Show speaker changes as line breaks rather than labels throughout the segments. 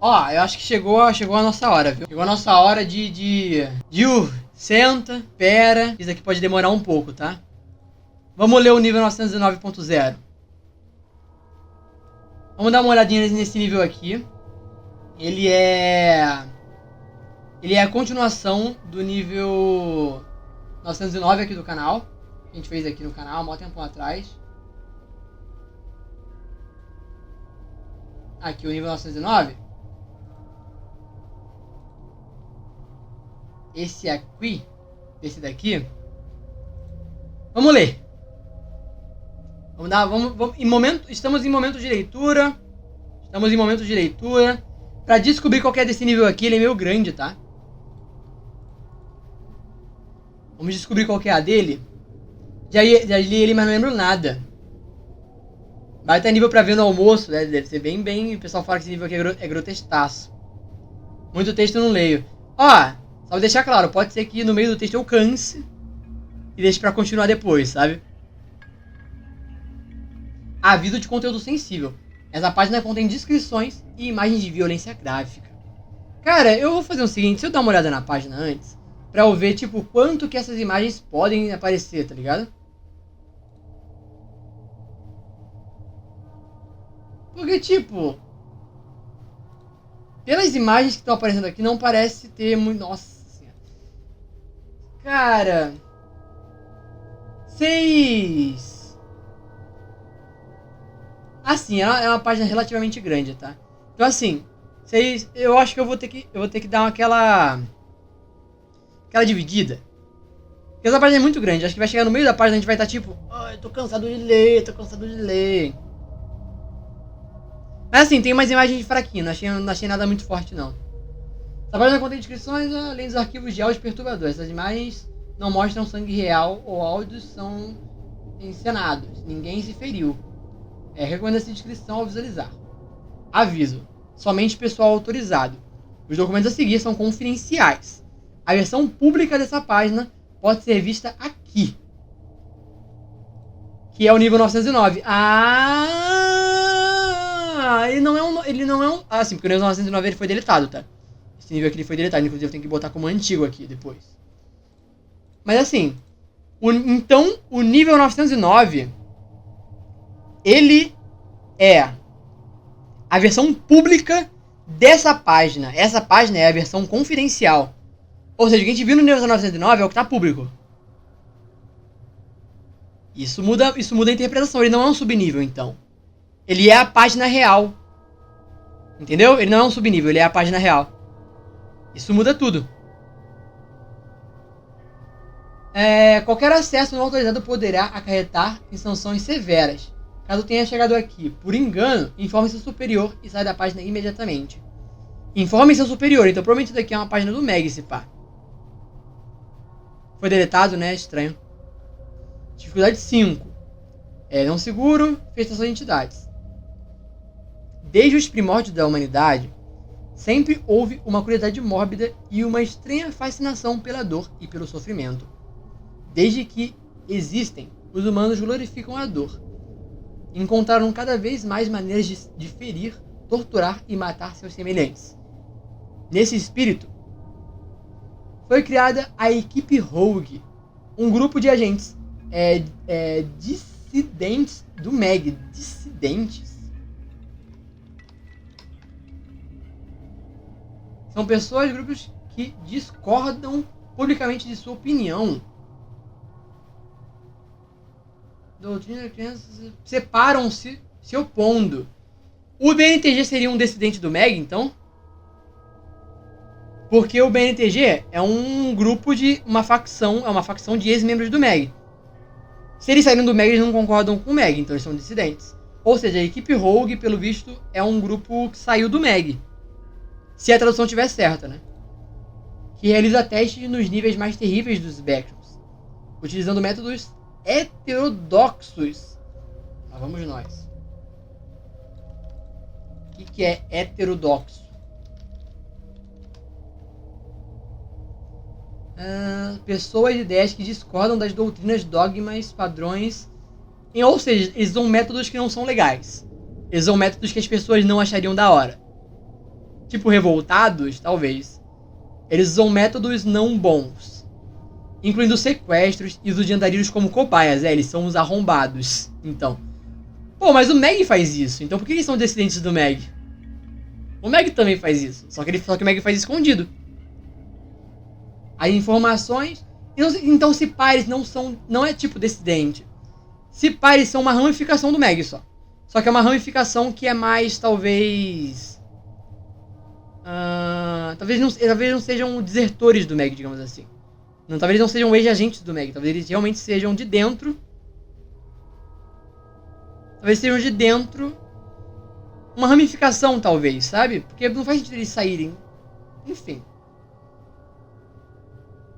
Ó, eu acho que chegou a nossa hora, viu? Chegou a nossa hora Gil, senta, pera. Isso aqui pode demorar um pouco, tá? Vamos ler o nível 909.0. Vamos dar uma olhadinha nesse nível aqui. Ele é a continuação do nível 909 aqui do canal. Que a gente fez aqui no canal há um tempo atrás. Aqui o nível 909. Esse aqui. Esse daqui. Vamos ler. Estamos em momento de leitura. Pra descobrir qual que é desse nível aqui, ele é meio grande, tá? Vamos descobrir qual que é a dele. Já li ele, mas não lembro nada. Vai ter nível pra ver no almoço, né? Deve ser bem... O pessoal fala que esse nível aqui é grotescaço. Muito texto eu não leio. Ó, só vou deixar claro, pode ser que no meio do texto eu canse e deixe pra continuar depois, sabe? Aviso de conteúdo sensível. Essa página contém descrições e imagens de violência gráfica. Cara, eu vou fazer o seguinte, se eu dar uma olhada na página antes, pra eu ver, tipo, quanto que essas imagens podem aparecer, tá ligado? Porque, tipo, pelas imagens que estão aparecendo aqui, não parece ter muito... Nossa senhora. Cara... Assim, é uma página relativamente grande, tá? Então, assim, eu acho que eu vou ter que dar aquela dividida. Porque essa página é muito grande. Acho que vai chegar no meio da página e a gente vai estar tipo... Ai, tô cansado de ler. Mas assim, tem umas imagens fraquinhas, não achei nada muito forte não. Essa página contém descrições além dos arquivos de áudio perturbadores. Essas imagens não mostram sangue real ou áudios são encenados. Ninguém se feriu. Recomenda-se descrição ao visualizar. Aviso, somente pessoal autorizado. Os documentos a seguir são confidenciais. A versão pública dessa página pode ser vista aqui. Que é o nível 909. Ele não é um... Ah, sim, porque o nível 909 ele foi deletado, tá? Esse nível aqui ele foi deletado, inclusive eu tenho que botar como antigo aqui depois. Mas assim, então o nível 909, ele é a versão pública dessa página. Essa página é a versão confidencial. Ou seja, o que a gente viu no nível 909 é o que tá público. Isso muda a interpretação, ele não é um subnível, então. Ele é a página real. Entendeu? Ele não é um subnível, ele é a página real. Isso muda tudo. Qualquer acesso não autorizado poderá acarretar em sanções severas. Caso tenha chegado aqui por engano, informe seu superior e saia da página imediatamente. Informe seu superior, então provavelmente isso daqui é uma página do Meg, se pá. Foi deletado, né? Estranho. Dificuldade 5. Não seguro, fechação de entidades. Desde os primórdios da humanidade, sempre houve uma curiosidade mórbida e uma estranha fascinação pela dor e pelo sofrimento. Desde que existem, os humanos glorificam a dor. Encontraram cada vez mais maneiras de ferir, torturar e matar seus semelhantes. Nesse espírito, foi criada a equipe Rogue, um grupo de agentes dissidentes do Meg. Dissidentes? São pessoas, grupos que discordam publicamente de sua opinião. Doutrina, crianças separam-se, se opondo. O BNTG seria um dissidente do Meg, então? Porque o BNTG é um grupo de uma facção de ex-membros do Meg. Se eles saíram do Meg, eles não concordam com o Meg, então eles são dissidentes. Ou seja, a equipe Rogue, pelo visto, é um grupo que saiu do Meg. Se a tradução estiver certa, né? Que realiza testes nos níveis mais terríveis dos Spectrums, utilizando métodos heterodoxos. Lá vamos nós. O que é heterodoxo? Pessoas e ideias que discordam das doutrinas, dogmas, padrões. Ou seja, eles usam métodos que não são legais. Eles usam métodos que as pessoas não achariam da hora. tipo revoltados, talvez, eles usam métodos não bons, incluindo sequestros e uso de andarilhos como cobaias. Eles são os arrombados. Então, pô, mas o Meg faz isso. Então por que eles são descendentes do Meg? O Meg também faz isso. Só que o Meg faz escondido. As informações... Então se Pyres não é tipo descendente. Se Pyres são uma ramificação do Meg só. Só que é uma ramificação que é mais, talvez... talvez não sejam desertores do Meg, digamos assim. Não, talvez não sejam ex-agentes do Meg. Talvez eles realmente sejam de dentro. Talvez sejam de dentro. Uma ramificação, talvez, sabe? Porque não faz sentido eles saírem. Enfim.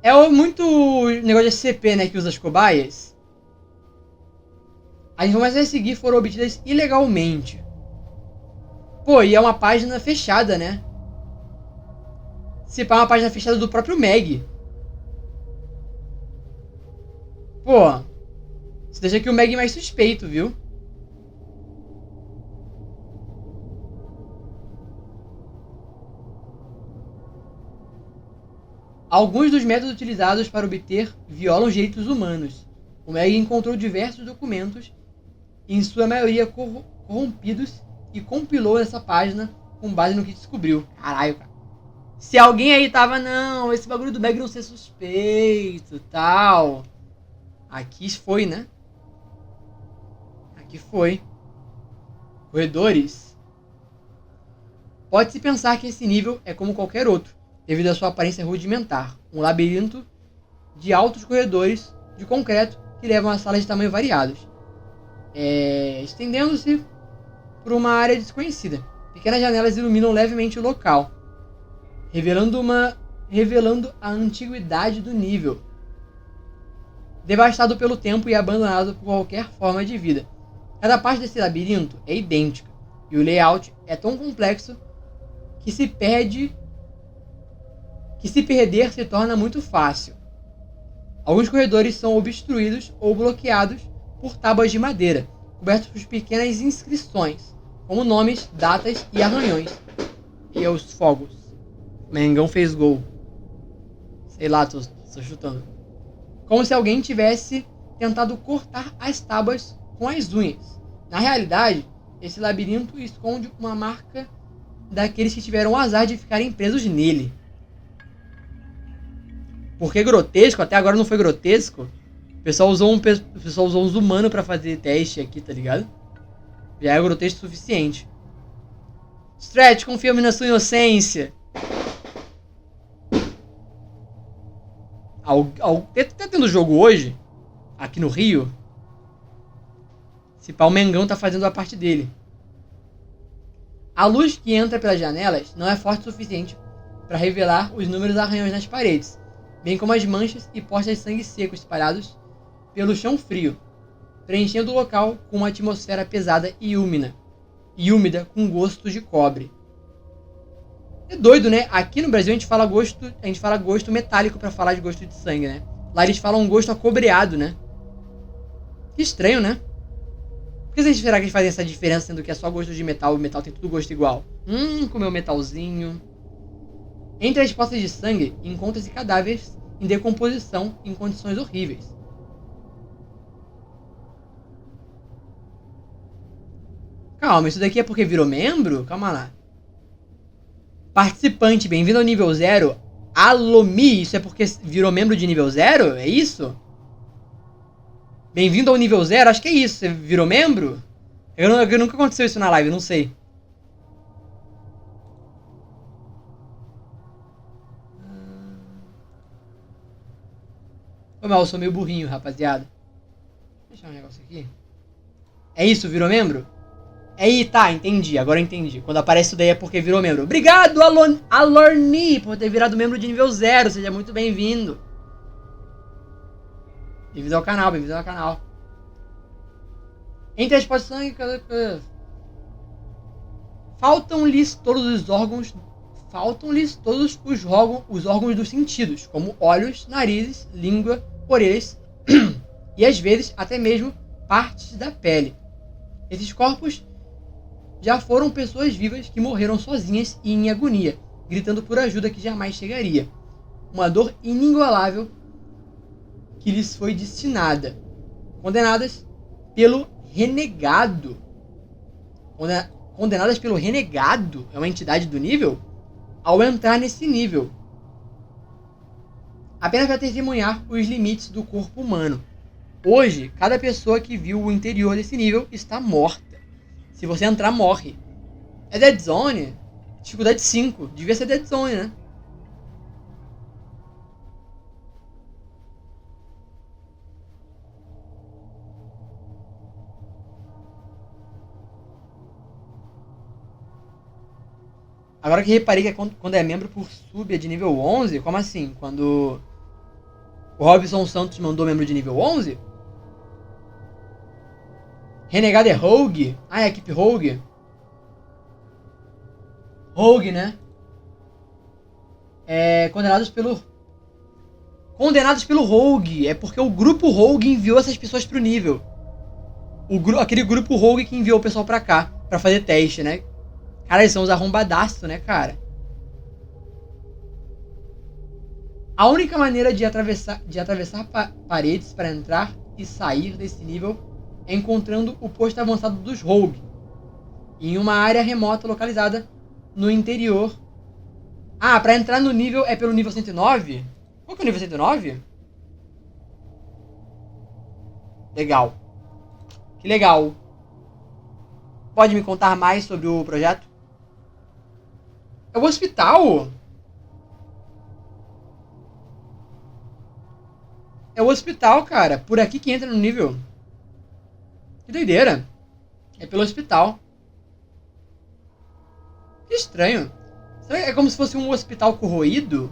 É muito negócio de SCP, né? Que usa as cobaias. As informações a seguir foram obtidas ilegalmente. Pô, e é uma página fechada, né? Se pá, é uma página fechada do próprio Meg. Pô, isso deixa aqui o Meg mais suspeito, viu? Alguns dos métodos utilizados para obter violam os direitos humanos. O Meg encontrou diversos documentos, em sua maioria corrompidos, e compilou essa página com base no que descobriu. Caralho, cara. Se alguém aí tava, não, esse bagulho do Meg não ser suspeito, tal. Aqui foi, né? Aqui foi. Corredores. Pode-se pensar que esse nível é como qualquer outro, devido à sua aparência rudimentar. Um labirinto de altos corredores de concreto que levam a salas de tamanho variados. Estendendo-se por uma área desconhecida. Pequenas janelas iluminam levemente o local, revelando a antiguidade do nível, devastado pelo tempo e abandonado por qualquer forma de vida. Cada parte desse labirinto é idêntica, e o layout é tão complexo que se perder se torna muito fácil. Alguns corredores são obstruídos ou bloqueados por tábuas de madeira, cobertos por pequenas inscrições, como nomes, datas e arranhões. E os fogos. Mengão fez gol. Sei lá, tô chutando. Como se alguém tivesse tentado cortar as tábuas com as unhas. Na realidade, esse labirinto esconde uma marca daqueles que tiveram o azar de ficarem presos nele. Porque grotesco, até agora não foi grotesco. O pessoal usou uns humanos pra fazer teste aqui, tá ligado? Já é grotesco o suficiente. Stretch, confia-me na sua inocência. Tá tendo jogo hoje? Aqui no Rio? Esse pau Mengão tá fazendo a parte dele. A luz que entra pelas janelas não é forte o suficiente para revelar os números arranhões nas paredes, bem como as manchas e poças de sangue seco espalhados pelo chão frio, preenchendo o local com uma atmosfera pesada e úmida com gosto de cobre. É doido, né? Aqui no Brasil a gente fala gosto metálico pra falar de gosto de sangue, né? Lá eles falam gosto acobreado, né? Que estranho, né? Por que será que eles fazem essa diferença, sendo que é só gosto de metal e o metal tem tudo gosto igual? Comeu metalzinho. Entre as poças de sangue encontram-se cadáveres em decomposição em condições horríveis. Calma, isso daqui é porque virou membro? Calma lá. Participante, bem-vindo ao nível 0. Alomi, isso é porque virou membro de nível 0? É isso? Bem-vindo ao nível 0? Acho que é isso. Você virou membro? Eu nunca aconteceu isso na live, não sei. Foi mal, eu sou meio burrinho, rapaziada. Deixa eu deixar um negócio aqui. É isso, virou membro? Tá, entendi, agora eu entendi. Quando aparece isso daí é porque virou membro. Obrigado, Alorni, por ter virado membro de nível 0. Seja muito bem-vindo. Bem-vindo ao canal, bem-vindo ao canal. Entre as posições... Faltam-lhes todos os órgãos dos sentidos, como olhos, narizes, língua, orelhas e às vezes até mesmo partes da pele. Esses corpos já foram pessoas vivas que morreram sozinhas e em agonia, gritando por ajuda que jamais chegaria. Uma dor inigualável que lhes foi destinada. Condenadas pelo renegado. Condenadas pelo renegado, é uma entidade do nível, ao entrar nesse nível. Apenas para testemunhar os limites do corpo humano. Hoje, cada pessoa que viu o interior desse nível está morta. Se você entrar, morre. É Dead Zone? Dificuldade 5. Devia ser Dead Zone, né? Agora que reparei que quando é membro por sub é de nível 11, como assim? Quando o Robson Santos mandou membro de nível 11? Renegado é Rogue? Ah, é a equipe Rogue? Rogue, né? Condenados pelo Rogue. É porque o grupo Rogue enviou essas pessoas pro nível. Aquele grupo Rogue que enviou o pessoal pra cá, pra fazer teste, né? Cara, eles são os arrombadaços, né, cara? A única maneira de atravessar paredes para entrar e sair desse nível é encontrando o posto avançado dos Rogue, em uma área remota localizada no interior. Ah, pra entrar no nível é pelo nível 109? Qual que é o nível 109? Legal. Que legal. Pode me contar mais sobre o projeto? É o hospital? É o hospital, cara. Por aqui que entra no nível. Que doideira. É pelo hospital. Que estranho. Será que é como se fosse um hospital corroído?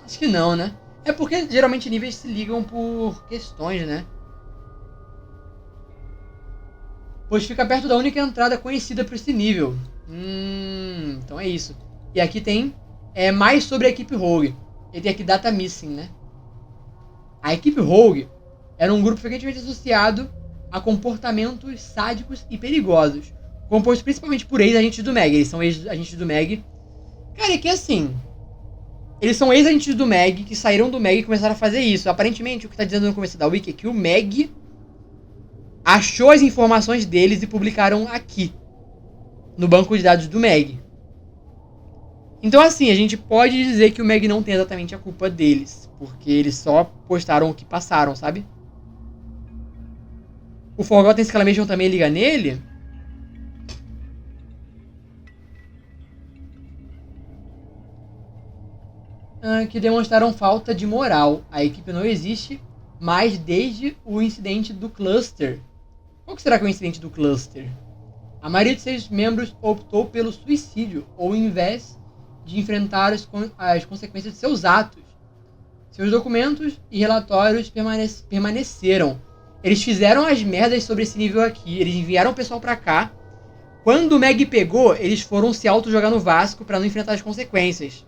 Acho que não, né? É porque geralmente níveis se ligam por questões, né? Pois fica perto da única entrada conhecida para esse nível. Então é isso. E aqui tem mais sobre a equipe Rogue. E tem aqui Data Missing, né? A equipe Rogue era um grupo frequentemente associado a comportamentos sádicos e perigosos, composto principalmente por ex-agentes do MEG. Eles são ex-agentes do MEG. Cara, é que assim, eles são ex-agentes do MEG que saíram do MEG e começaram a fazer isso. Aparentemente, o que está dizendo no começo da wiki é que o MEG achou as informações deles e publicaram aqui, no banco de dados do MEG. Então assim, a gente pode dizer que o MEG não tem exatamente a culpa deles, porque eles só postaram o que passaram, sabe? O Forgotten Exclamation também liga nele? Que demonstraram falta de moral. A equipe não existe mais desde o incidente do Cluster. Qual que será que é o incidente do Cluster? A maioria de seus membros optou pelo suicídio, ou ao invés de enfrentar as consequências de seus atos. Seus documentos e relatórios permaneceram. Eles fizeram as merdas sobre esse nível aqui. Eles enviaram o pessoal pra cá. Quando o Meg pegou, eles foram se auto-jogar no Vasco pra não enfrentar as consequências.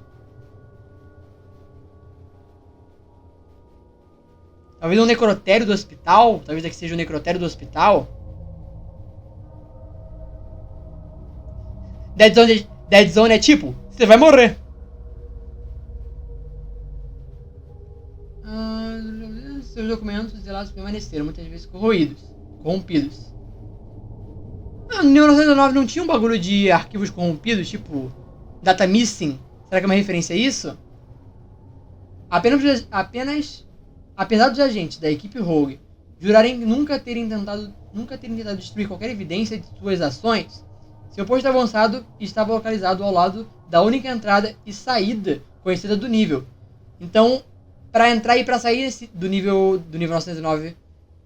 Talvez um necrotério do hospital. Talvez aqui seja o necrotério do hospital. Dead Zone é tipo, você vai morrer. Seus documentos zelados permaneceram, muitas vezes corrompidos. No 1909 não tinha um bagulho de arquivos corrompidos, tipo Data Missing? Será que é uma referência a isso? Apesar dos agentes da equipe Rogue jurarem nunca terem tentado destruir qualquer evidência de suas ações, seu posto avançado estava localizado ao lado da única entrada e saída conhecida do nível. Então, para entrar e para sair do nível 909,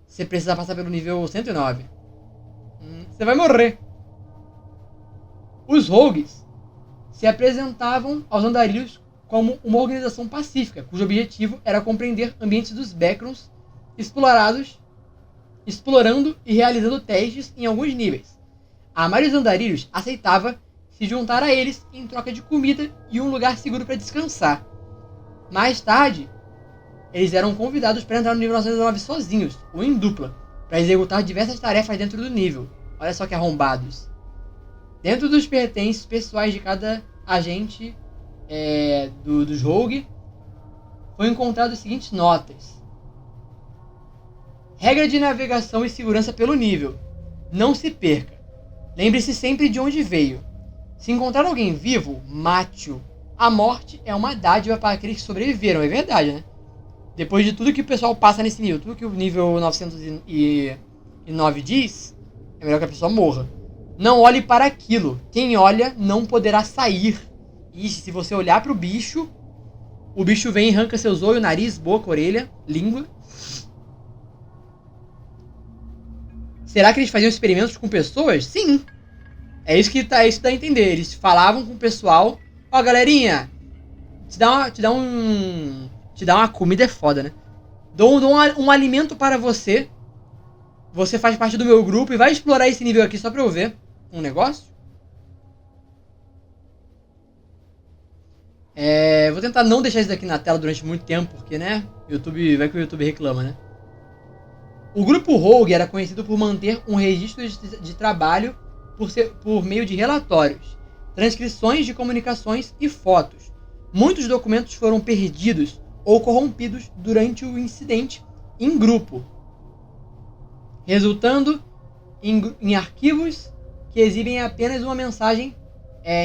você precisa passar pelo nível 109. Você vai morrer. Os Rogues se apresentavam aos andarilhos como uma organização pacífica, cujo objetivo era compreender ambientes dos Backrooms explorando e realizando testes em alguns níveis. A maioria dos andarilhos aceitava se juntar a eles em troca de comida e um lugar seguro para descansar. Mais tarde, eles eram convidados para entrar no nível 909 sozinhos, ou em dupla, para executar diversas tarefas dentro do nível. Olha só que arrombados. Dentro dos pertences pessoais de cada agente dos Rogue, foi encontrado as seguintes notas. Regra de navegação e segurança pelo nível. Não se perca. Lembre-se sempre de onde veio. Se encontrar alguém vivo, mate-o. A morte é uma dádiva para aqueles que sobreviveram. É verdade, né? Depois de tudo que o pessoal passa nesse nível, tudo que o nível 909 diz, é melhor que a pessoa morra. Não olhe para aquilo. Quem olha não poderá sair. E se você olhar para o bicho vem e arranca seus olhos, nariz, boca, orelha, língua. Será que eles faziam experimentos com pessoas? Sim. É isso que dá a entender. Eles falavam com o pessoal. Ó, galerinha, te dá uma comida é foda, né? Dou um alimento para você. Você faz parte do meu grupo e vai explorar esse nível aqui só pra eu ver um negócio. Vou tentar não deixar isso daqui na tela durante muito tempo, porque, né? Vai que o YouTube reclama, né? O grupo Rogue era conhecido por manter um registro de trabalho por meio de relatórios, transcrições de comunicações e fotos. Muitos documentos foram perdidos ou corrompidos durante o incidente em grupo, resultando em arquivos que exibem apenas uma mensagem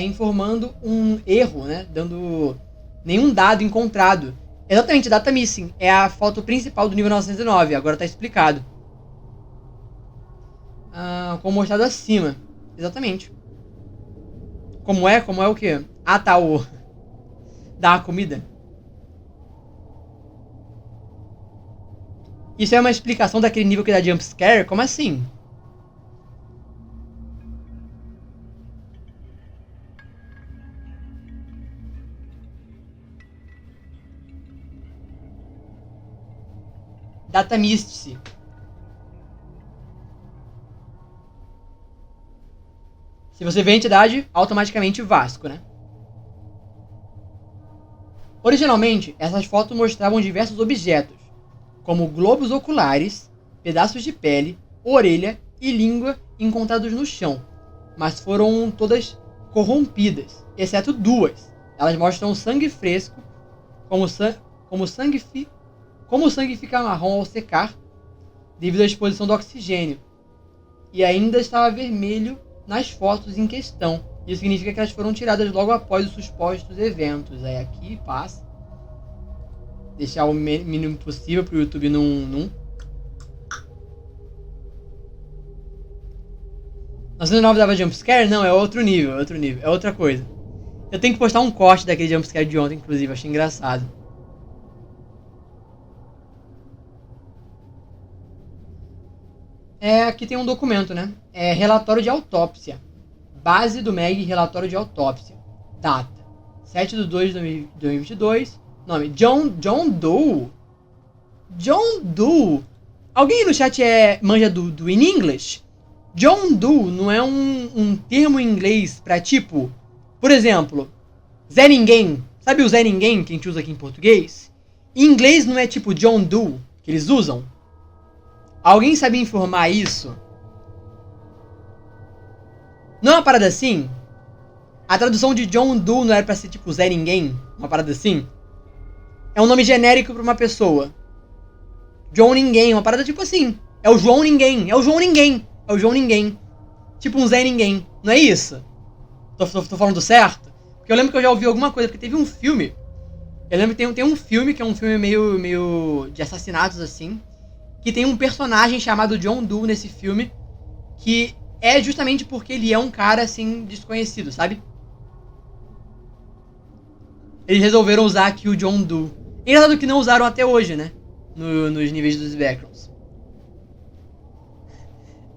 informando um erro, né? Dando nenhum dado encontrado. Exatamente, data missing. É a foto principal do nível 909, agora está explicado. Como mostrado acima. Exatamente. Como é o quê? Ah, tá, o... Dá a comida. Isso é uma explicação daquele nível que dá jumpscare? Como assim? Data Mystic. Se você vê a entidade, automaticamente Vasco, né? Originalmente, essas fotos mostravam diversos objetos, como globos oculares, pedaços de pele, orelha e língua encontrados no chão, mas foram todas corrompidas, exceto duas. Elas mostram sangue fresco, como o sangue fica marrom ao secar, devido à exposição do oxigênio, e ainda estava vermelho nas fotos em questão. Isso significa que elas foram tiradas logo após os supostos eventos. Aí aqui passa. Deixar o mínimo possível para o YouTube não... 909 dava jumpscare? Não, é outro nível, é outra coisa. Eu tenho que postar um corte daquele jumpscare de ontem, inclusive, achei engraçado. Aqui tem um documento, né? Relatório de autópsia. Base do MEG, relatório de autópsia. Data: 7/2/2022. Nome: John Doe. John Doe. Alguém no chat manja do in English? John Doe não é um termo em inglês pra tipo... Por exemplo, Zé Ninguém. Sabe o Zé Ninguém que a gente usa aqui em português? Em inglês não é tipo John Doe que eles usam? Alguém sabe informar isso? Não é uma parada assim? A tradução de John Doe não era pra ser tipo Zé Ninguém? Uma parada assim? É um nome genérico pra uma pessoa. John Ninguém, uma parada tipo assim. É o João Ninguém, é o João Ninguém, é o João Ninguém. Tipo um Zé Ninguém, não é isso? Tô falando certo? Porque eu lembro que eu já ouvi alguma coisa, porque teve um filme. Eu lembro que tem um filme, que é um filme meio de assassinatos assim, que tem um personagem chamado John Doe nesse filme, que é justamente porque ele é um cara assim desconhecido, sabe? Eles resolveram usar aqui o John Doe. Engraçado que não usaram até hoje, né? Nos níveis dos backgrounds.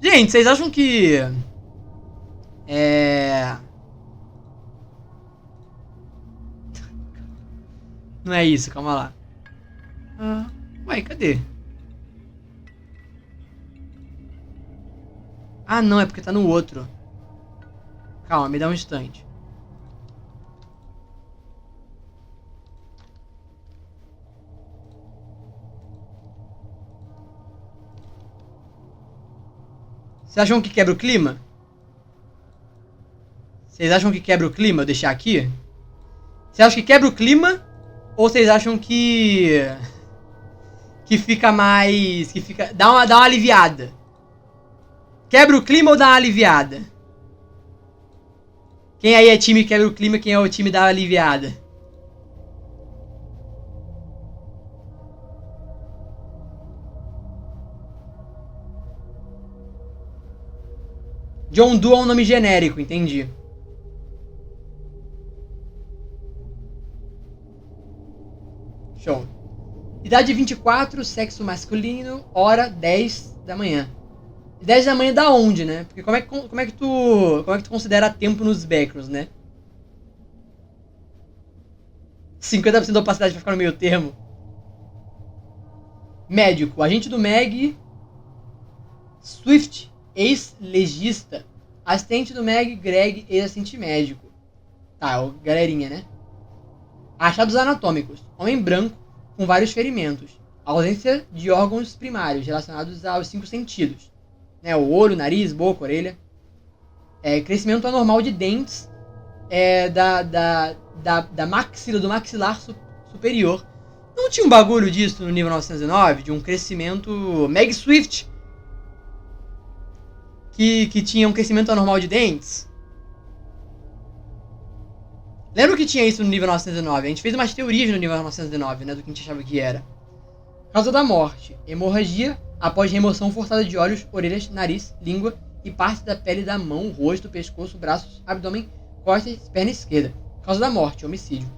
Gente, vocês acham que... Não é isso, calma lá. Ué, cadê? Ah, não, é porque tá no outro. Calma, me dá um instante. Vocês acham que quebra o clima? Vocês acham que quebra o clima eu deixar aqui? Vocês acham que quebra o clima? Ou vocês acham que fica mais... que fica... Dá uma aliviada? Quebra o clima ou dá uma aliviada? Quem aí é time quebra o clima, quem é o time dá uma aliviada? John Doe é um nome genérico, entendi. Show. Idade 24, sexo masculino, hora 10 da manhã. 10 da manhã da onde, né? Porque como é que tu considera tempo nos backgrounds, né? 50% da opacidade pra ficar no meio termo. Médico, agente do MEG. Swift, ex-legista. Assistente do MEG, Greg, ex-assistente médico. Tá, galerinha, né? Achados anatômicos. Homem branco com vários ferimentos. Ausência de órgãos primários relacionados aos 5 sentidos. Né, o olho, nariz, boca, orelha. Crescimento anormal de dentes da maxila, do maxilar superior. Não tinha um bagulho disso no nível 909? De um crescimento... Meg Swift. Que tinha um crescimento anormal de dentes? Lembra que tinha isso no nível 909? A gente fez umas teorias no nível 909, né? Do que a gente achava que era. Causa da morte. Hemorragia após remoção forçada de olhos, orelhas, nariz, língua e parte da pele da mão, rosto, pescoço, braços, abdômen, costas, perna esquerda. Causa da morte. Homicídio.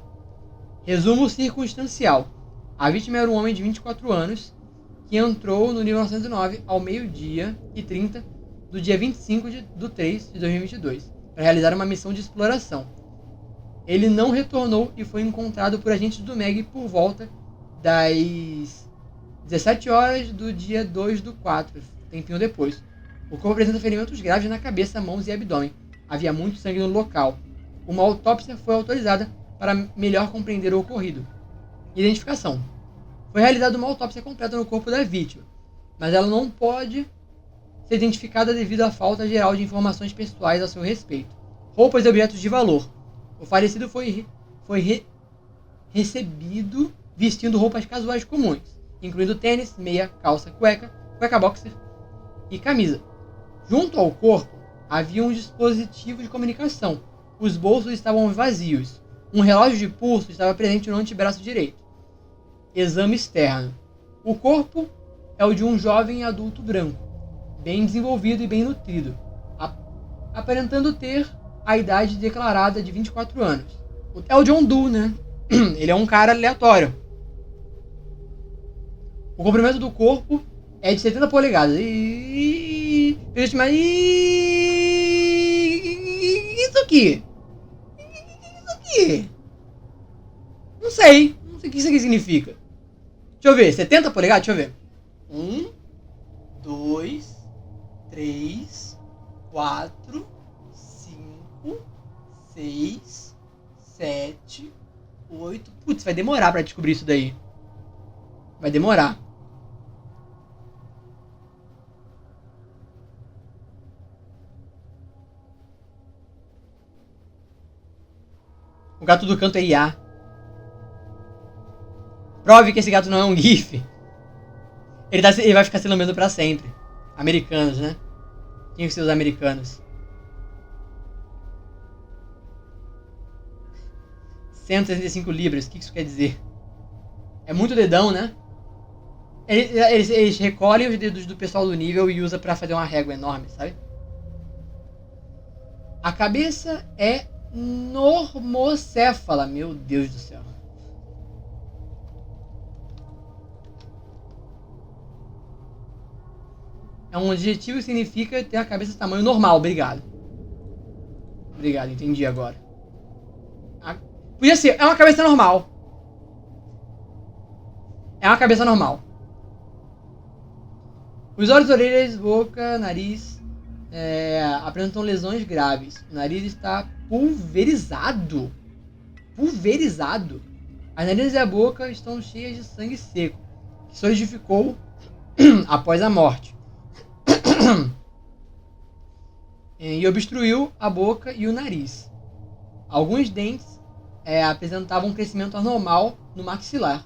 Resumo circunstancial. A vítima era um homem de 24 anos que entrou no nível 909 ao meio-dia e 30 do dia 25 de 3 de 2022 para realizar uma missão de exploração. Ele não retornou e foi encontrado por agentes do MEG por volta das 17 horas do dia 2 do 4, tempinho depois. O corpo apresenta ferimentos graves na cabeça, mãos e abdômen. Havia muito sangue no local. Uma autópsia foi autorizada para melhor compreender o ocorrido. Identificação. Foi realizada uma autópsia completa no corpo da vítima, mas ela não pode ser identificada devido à falta geral de informações pessoais a seu respeito. Roupas e objetos de valor. O falecido foi recebido vestindo roupas casuais comuns, incluindo tênis, meia, calça, cueca boxer e camisa. Junto ao corpo havia um dispositivo de comunicação. Os bolsos estavam vazios. Um relógio de pulso estava presente no antebraço direito. Exame externo. O corpo é o de um jovem adulto branco, bem desenvolvido e bem nutrido, aparentando ter a idade declarada de 24 anos. É o John Doe, né? Ele é um cara aleatório. O comprimento do corpo é de 70 polegadas. Isso aqui. Isso aqui. Não sei o que isso aqui significa. Deixa eu ver. 70 polegadas? Deixa eu ver. 1, 2, 3, 4, 5, 6, 7, 8. Putz, vai demorar pra descobrir isso daí. Vai demorar. O gato do canto é IA. Prove que esse gato não é um GIF. Ele vai ficar se lambendo pra sempre. Americanos, né? Quem são os americanos? 165 libras, o que isso quer dizer? É muito dedão, né? Eles recolhem os dedos do pessoal do nível e usam pra fazer uma régua enorme, sabe? A cabeça é normocéfala, meu Deus do céu. É um adjetivo que significa ter a cabeça de tamanho normal, obrigado. Obrigado, entendi agora. Podia ser, é uma cabeça normal. É uma cabeça normal. Os olhos, orelhas, boca, nariz apresentam lesões graves. O nariz está pulverizado. Pulverizado. As narizes e a boca estão cheias de sangue seco, que solidificou após a morte. E obstruiu a boca e o nariz. Alguns dentes apresentavam um crescimento anormal no maxilar,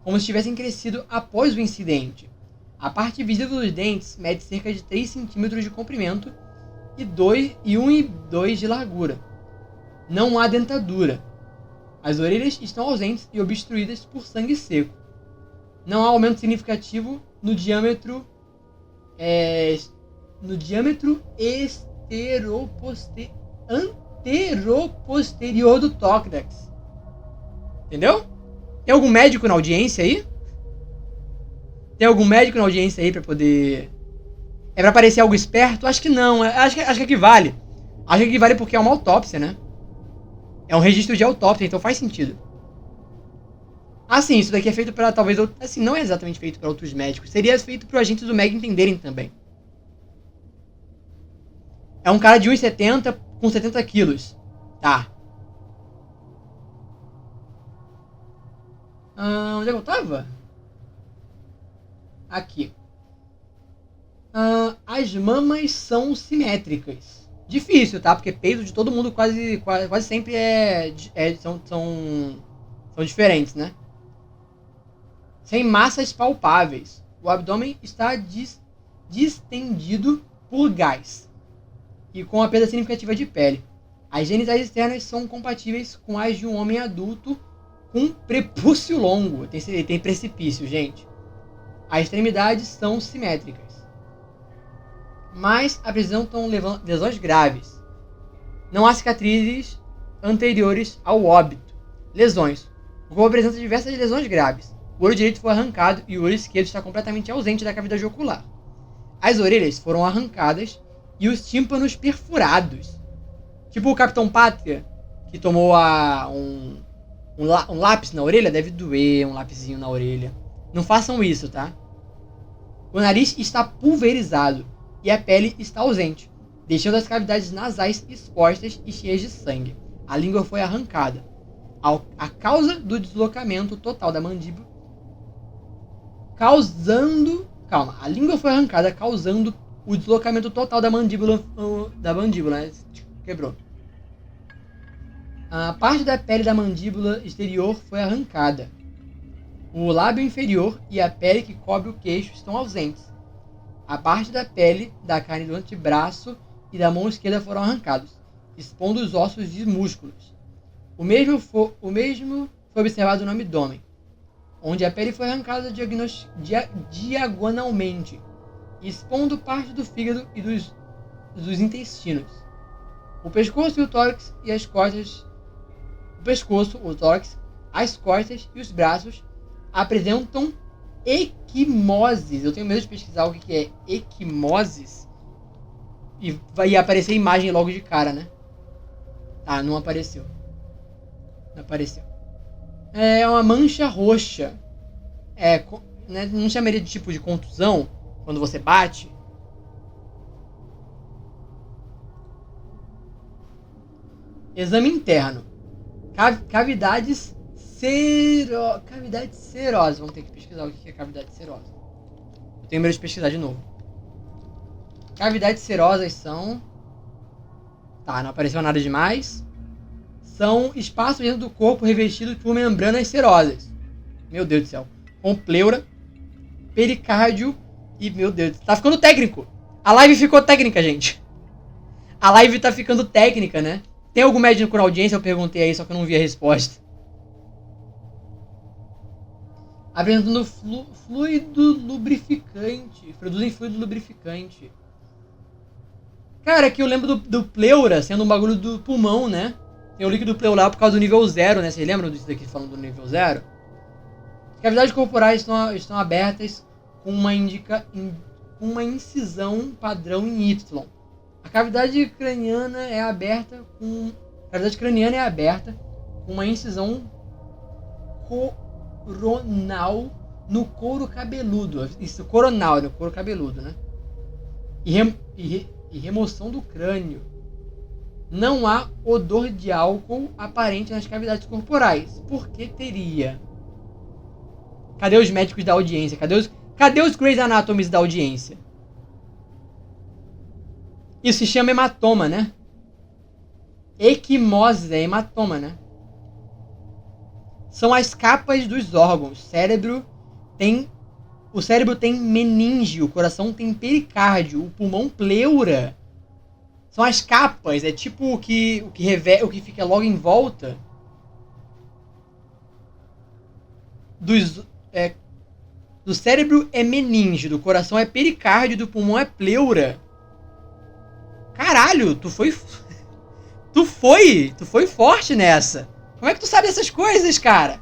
como se tivessem crescido após o incidente. A parte visível dos dentes mede cerca de 3 cm de comprimento e 1,2 de largura. Não há dentadura. As orelhas estão ausentes e obstruídas por sangue seco. Não há aumento significativo no diâmetro anteroposterior do tórax. Entendeu? Tem algum médico na audiência aí? Tem algum médico na audiência aí pra poder... É pra parecer algo esperto? Acho que não. Acho que equivale. Acho que equivale porque é uma autópsia, né? É um registro de autópsia, então faz sentido. Assim, isso daqui é feito pra talvez... Assim, não é exatamente feito pra outros médicos. Seria feito para agentes do MEG entenderem também. É um cara de 1,70 com 70 quilos. Tá. Onde é que eu tava? Aqui. As mamas são simétricas. Difícil, tá? Porque peso de todo mundo quase sempre são diferentes, né? Sem massas palpáveis. O abdômen está distendido por gás e com a perda significativa de pele. As genitais externas são compatíveis com as de um homem adulto com prepúcio longo. Tem precipício, gente. As extremidades são simétricas, mas apresentam lesões graves. Não há cicatrizes anteriores ao óbito. Lesões. O corpo apresenta diversas lesões graves. O olho direito foi arrancado e o olho esquerdo está completamente ausente da cavidade ocular. As orelhas foram arrancadas e os tímpanos perfurados. Tipo o Capitão Pátria, que tomou um lápis na orelha. Deve doer um lapisinho na orelha. Não façam isso, tá? O nariz está pulverizado e a pele está ausente, deixando as cavidades nasais expostas e cheias de sangue. A língua foi arrancada. A causa do deslocamento total da mandíbula... A língua foi arrancada, causando o deslocamento total da mandíbula, né? Quebrou. A parte da pele da mandíbula exterior foi arrancada. O lábio inferior e a pele que cobre o queixo estão ausentes. A parte da pele da carne do antebraço e da mão esquerda foram arrancados, expondo os ossos e músculos. O mesmo foi observado no abdômen, onde a pele foi arrancada diagonalmente, expondo parte do fígado e dos intestinos. O pescoço e o tórax e as costas... O pescoço, o tórax, as costas e os braços apresentam equimoses. Eu tenho medo de pesquisar o que é equimoses e vai aparecer a imagem logo de cara, né? Tá, não apareceu. Não apareceu. É uma mancha roxa. Né, não chamaria de tipo de contusão quando você bate? Exame interno. Cavidades serosas. Vamos ter que pesquisar o que é cavidade serosa. Eu tenho medo de pesquisar de novo. Cavidades serosas são... Tá, não apareceu nada demais. São espaços dentro do corpo revestidos por membranas serosas. Meu Deus do céu. Com pleura, pericárdio e... Meu Deus, tá ficando técnico. A live ficou técnica, gente. A live tá ficando técnica, né? Tem algum médico na audiência? Eu perguntei aí, só que eu não vi a resposta. Apresentando fluido lubrificante. Produzem fluido lubrificante. Cara, aqui eu lembro do pleura sendo um bagulho do pulmão, né? Tem o líquido pleural por causa do nível 0, né? Vocês lembram disso daqui falando do nível 0? As cavidades corporais estão abertas com uma incisão padrão em Y. A cavidade craniana é aberta com uma incisão coronal no couro cabeludo. Isso, coronal, no couro cabeludo, né? E remoção do crânio. Não há odor de álcool aparente nas cavidades corporais. Por que teria? Cadê os médicos da audiência? Cadê os Grey's Anatomy da audiência? Isso se chama hematoma, né? Equimose é hematoma, né? São as capas dos órgãos. O cérebro tem meninge, o coração tem pericárdio, o pulmão pleura. São as capas, é tipo o que fica logo em volta do cérebro é meninge, do coração é pericárdio, do pulmão é pleura. Caralho, tu foi forte nessa. Como é que tu sabe essas coisas, cara?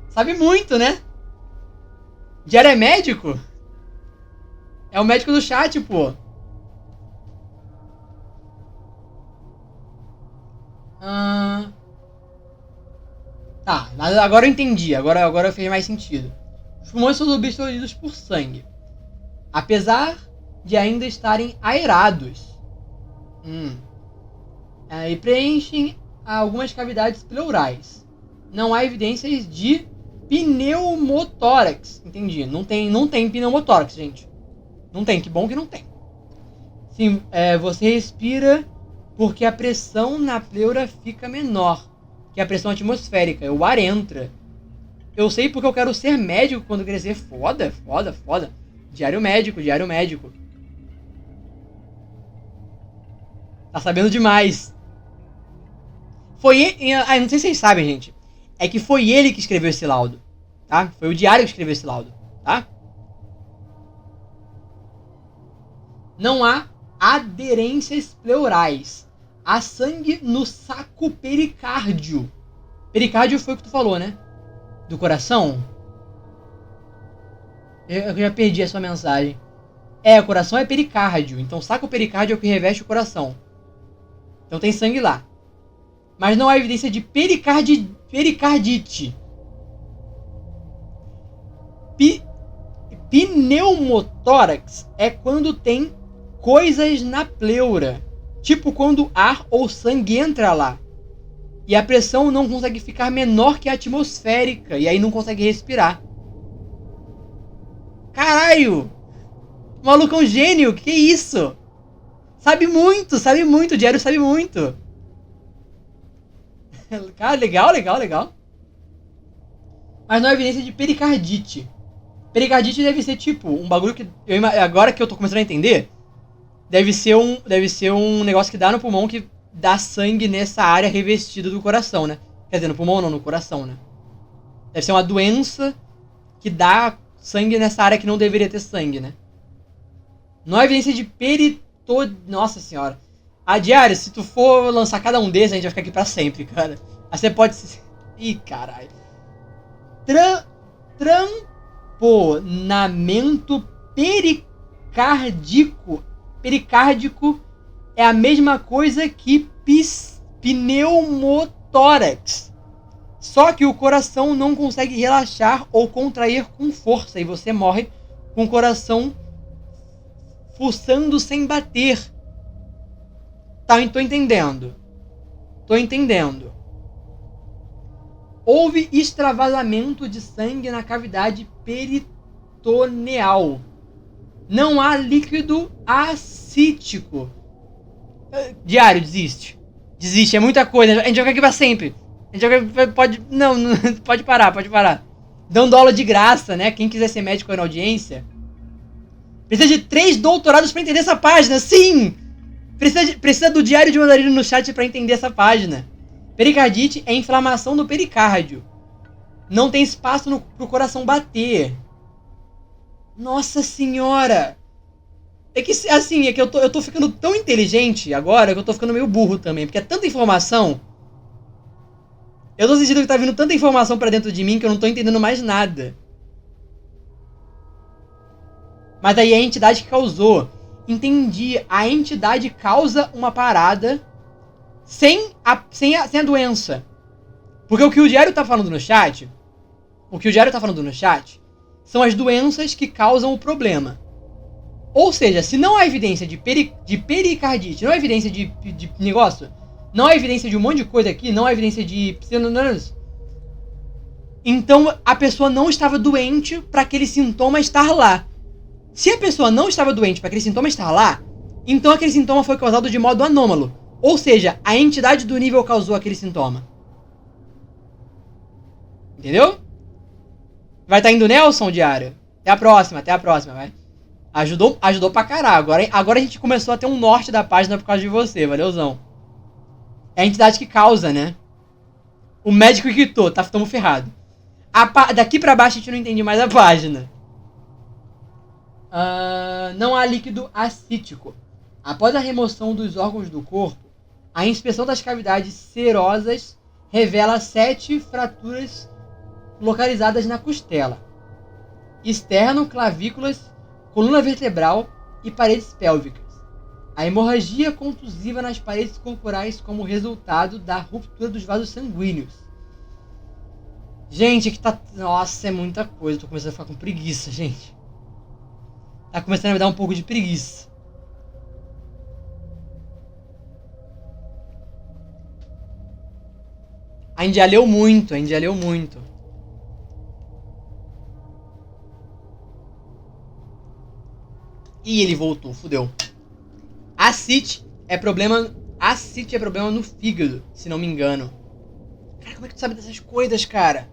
Sabe muito, né? Diário é médico? É o médico do chat, pô. Tá, mas agora eu entendi. Agora fez mais sentido. Os pulmões são obstruídos por sangue. Apesar de ainda estarem aerados. E preenchem algumas cavidades pleurais. Não há evidências de pneumotórax. Entendi. Não tem pneumotórax, gente. Não tem, que bom que não tem. Sim, você respira porque a pressão na pleura fica menor que a pressão atmosférica. O ar entra. Eu sei porque eu quero ser médico quando crescer. Foda. Diário médico. Tá sabendo demais. Não sei se vocês sabem, gente. É que foi ele que escreveu esse laudo. Tá? Foi o diário que escreveu esse laudo. Tá? Não há aderências pleurais. Há sangue no saco pericárdio. Pericárdio foi o que tu falou, né? Do coração? Eu já perdi a sua mensagem. O coração é pericárdio. Então, saco pericárdio é o que reveste o coração. Então tem sangue lá. Mas não há evidência de pericardite. Pneumotórax é quando tem coisas na pleura. Tipo quando ar ou sangue entra lá. E a pressão não consegue ficar menor que a atmosférica. E aí não consegue respirar. Caralho! O maluco é um gênio. Que isso? Sabe muito. O Diário sabe muito. Cara, legal. Mas não há evidência de pericardite. Pericardite deve ser tipo um bagulho que... agora que eu tô começando a entender... Deve ser um negócio que dá no pulmão que dá sangue nessa área revestida do coração, né? Quer dizer, no pulmão não, no coração, né? Deve ser uma doença que dá sangue nessa área que não deveria ter sangue, né? Não há evidência de Nossa senhora. Diário, se tu for lançar cada um desses, a gente vai ficar aqui pra sempre, cara. Aí você pode... Ih, caralho. Tramponamento pericárdico. Pericárdico é a mesma coisa que pneumotórax. Só que o coração não consegue relaxar ou contrair com força e você morre com o coração fuçando sem bater. Tá, tô entendendo. Houve extravasamento de sangue na cavidade peritoneal. Não há líquido acítico. Diário, desiste. É muita coisa. A gente vai ficar aqui pra sempre. Pode parar. Dando aula de graça, né? Quem quiser ser médico aí na audiência. Precisa de 3 doutorados pra entender essa página. Sim! Precisa do Diário de Mandarino no chat pra entender essa página. Pericardite é inflamação do pericárdio. Não tem espaço pro coração bater. Nossa senhora! É que assim, eu tô ficando tão inteligente agora que eu tô ficando meio burro também. Porque é tanta informação. Eu tô sentindo que tá vindo tanta informação pra dentro de mim que eu não tô entendendo mais nada. Mas daí a entidade que causou. Entendi. A entidade causa uma parada sem a doença. Porque o que o Diário tá falando no chat... são as doenças que causam o problema. Ou seja, se não há evidência de pericardite, não há evidência de negócio, não há evidência de um monte de coisa aqui, não há evidência de... Então a pessoa não estava doente para aquele sintoma estar lá. Se a pessoa não estava doente para aquele sintoma estar lá, Então aquele sintoma foi causado de modo anômalo. Ou seja, a entidade do nível causou aquele sintoma. Entendeu? Vai estar indo Nelson, diário? Até a próxima, vai. Ajudou pra caralho. Agora a gente começou a ter um norte da página por causa de você, valeuzão. É a entidade que causa, né? O médico quitou, tamo ferrado. Daqui pra baixo a gente não entende mais a página. Não há líquido acítico. Após a remoção dos órgãos do corpo, a inspeção das cavidades serosas revela 7 fraturas localizadas na costela, externo, clavículas, coluna vertebral e paredes pélvicas. A hemorragia contusiva nas paredes corporais como resultado da ruptura dos vasos sanguíneos. Gente, aqui tá... Nossa, é muita coisa. Tô começando a ficar com preguiça, gente. Tá começando a me dar um pouco de preguiça. A gente já leu muito, Ih, ele voltou, fudeu. Ascite é problema no fígado, se não me engano. Cara, como é que tu sabe dessas coisas, cara?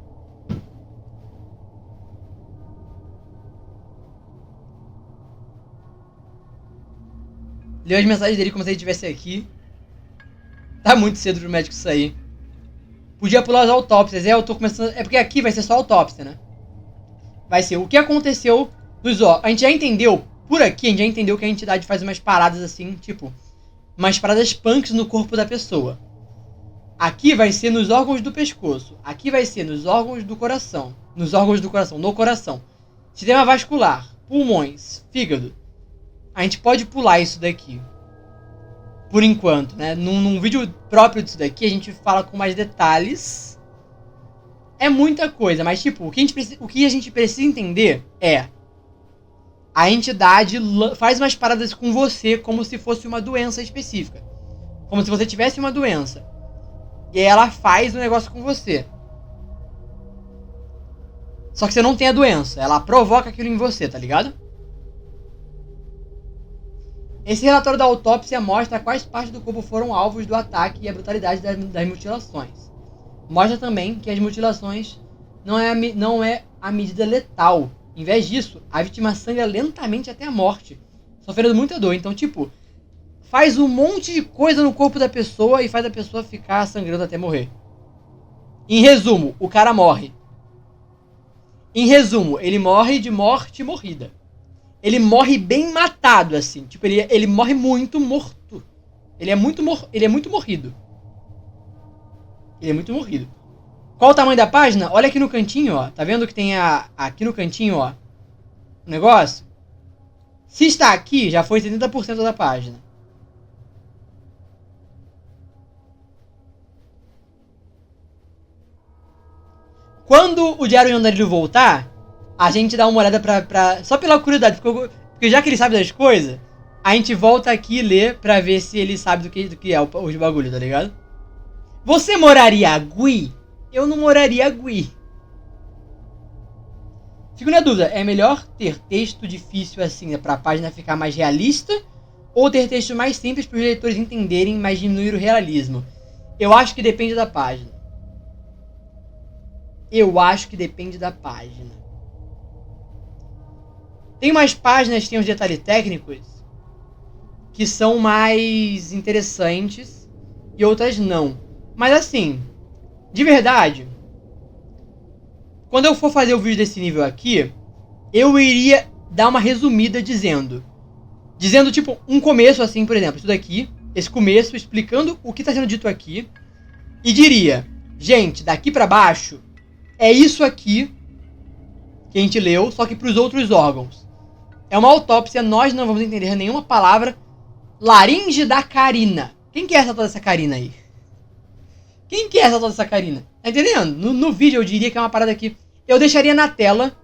Leu as mensagens dele como se ele estivesse aqui. Tá muito cedo pro médico sair. Podia pular as autópsias. Eu tô começando... É porque aqui vai ser só autópsia, né? Vai ser o que aconteceu nos órgãos. A gente já entendeu, por aqui, a gente já entendeu que a entidade faz umas paradas assim, tipo... Umas paradas punks no corpo da pessoa. Aqui vai ser nos órgãos do pescoço. Aqui vai ser nos órgãos do coração. No coração. Sistema vascular, pulmões, fígado. A gente pode pular isso daqui. Por enquanto, né? Num vídeo próprio disso daqui, a gente fala com mais detalhes. É muita coisa, mas tipo, o que a gente precisa entender é... A entidade faz umas paradas com você como se fosse uma doença específica. Como se você tivesse uma doença. E ela faz um negócio com você. Só que você não tem a doença. Ela provoca aquilo em você, tá ligado? Esse relatório da autópsia mostra quais partes do corpo foram alvos do ataque e a brutalidade das mutilações. Mostra também que as mutilações não é a medida letal. Em vez disso, a vítima sangra lentamente até a morte, sofrendo muita dor. Então, tipo, faz um monte de coisa no corpo da pessoa e faz a pessoa ficar sangrando até morrer. Em resumo, o cara morre. Em resumo, ele morre de morte morrida. Ele morre bem matado, assim. Tipo, ele morre muito morto. Ele é muito morrido. Ele é muito morrido. Qual o tamanho da página? Olha aqui no cantinho, ó. Tá vendo que tem aqui no cantinho, ó, o negócio? Se está aqui, já foi 70% da página. Quando o Diário de Andarilho voltar, a gente dá uma olhada só pela curiosidade, porque já que ele sabe das coisas, a gente volta aqui e lê pra ver se ele sabe do que é os bagulho, tá ligado? Você moraria Gui? Eu não moraria Gui. Fico na dúvida, é melhor ter texto difícil assim pra página ficar mais realista, ou ter texto mais simples para os leitores entenderem, mas diminuir o realismo? Eu acho que depende da página. Tem umas páginas que tem uns detalhes técnicos que são mais interessantes e outras não. Mas assim, de verdade, quando eu for fazer o vídeo desse nível aqui, eu iria dar uma resumida dizendo tipo um começo assim, por exemplo, isso daqui, esse começo explicando o que está sendo dito aqui, e diria, gente, daqui para baixo é isso aqui que a gente leu, só que para os outros órgãos. É uma autópsia, nós não vamos entender nenhuma palavra. Laringe da Carina. Quem que é essa toda essa Carina aí? Tá entendendo? No vídeo eu diria que é uma parada que eu deixaria na tela.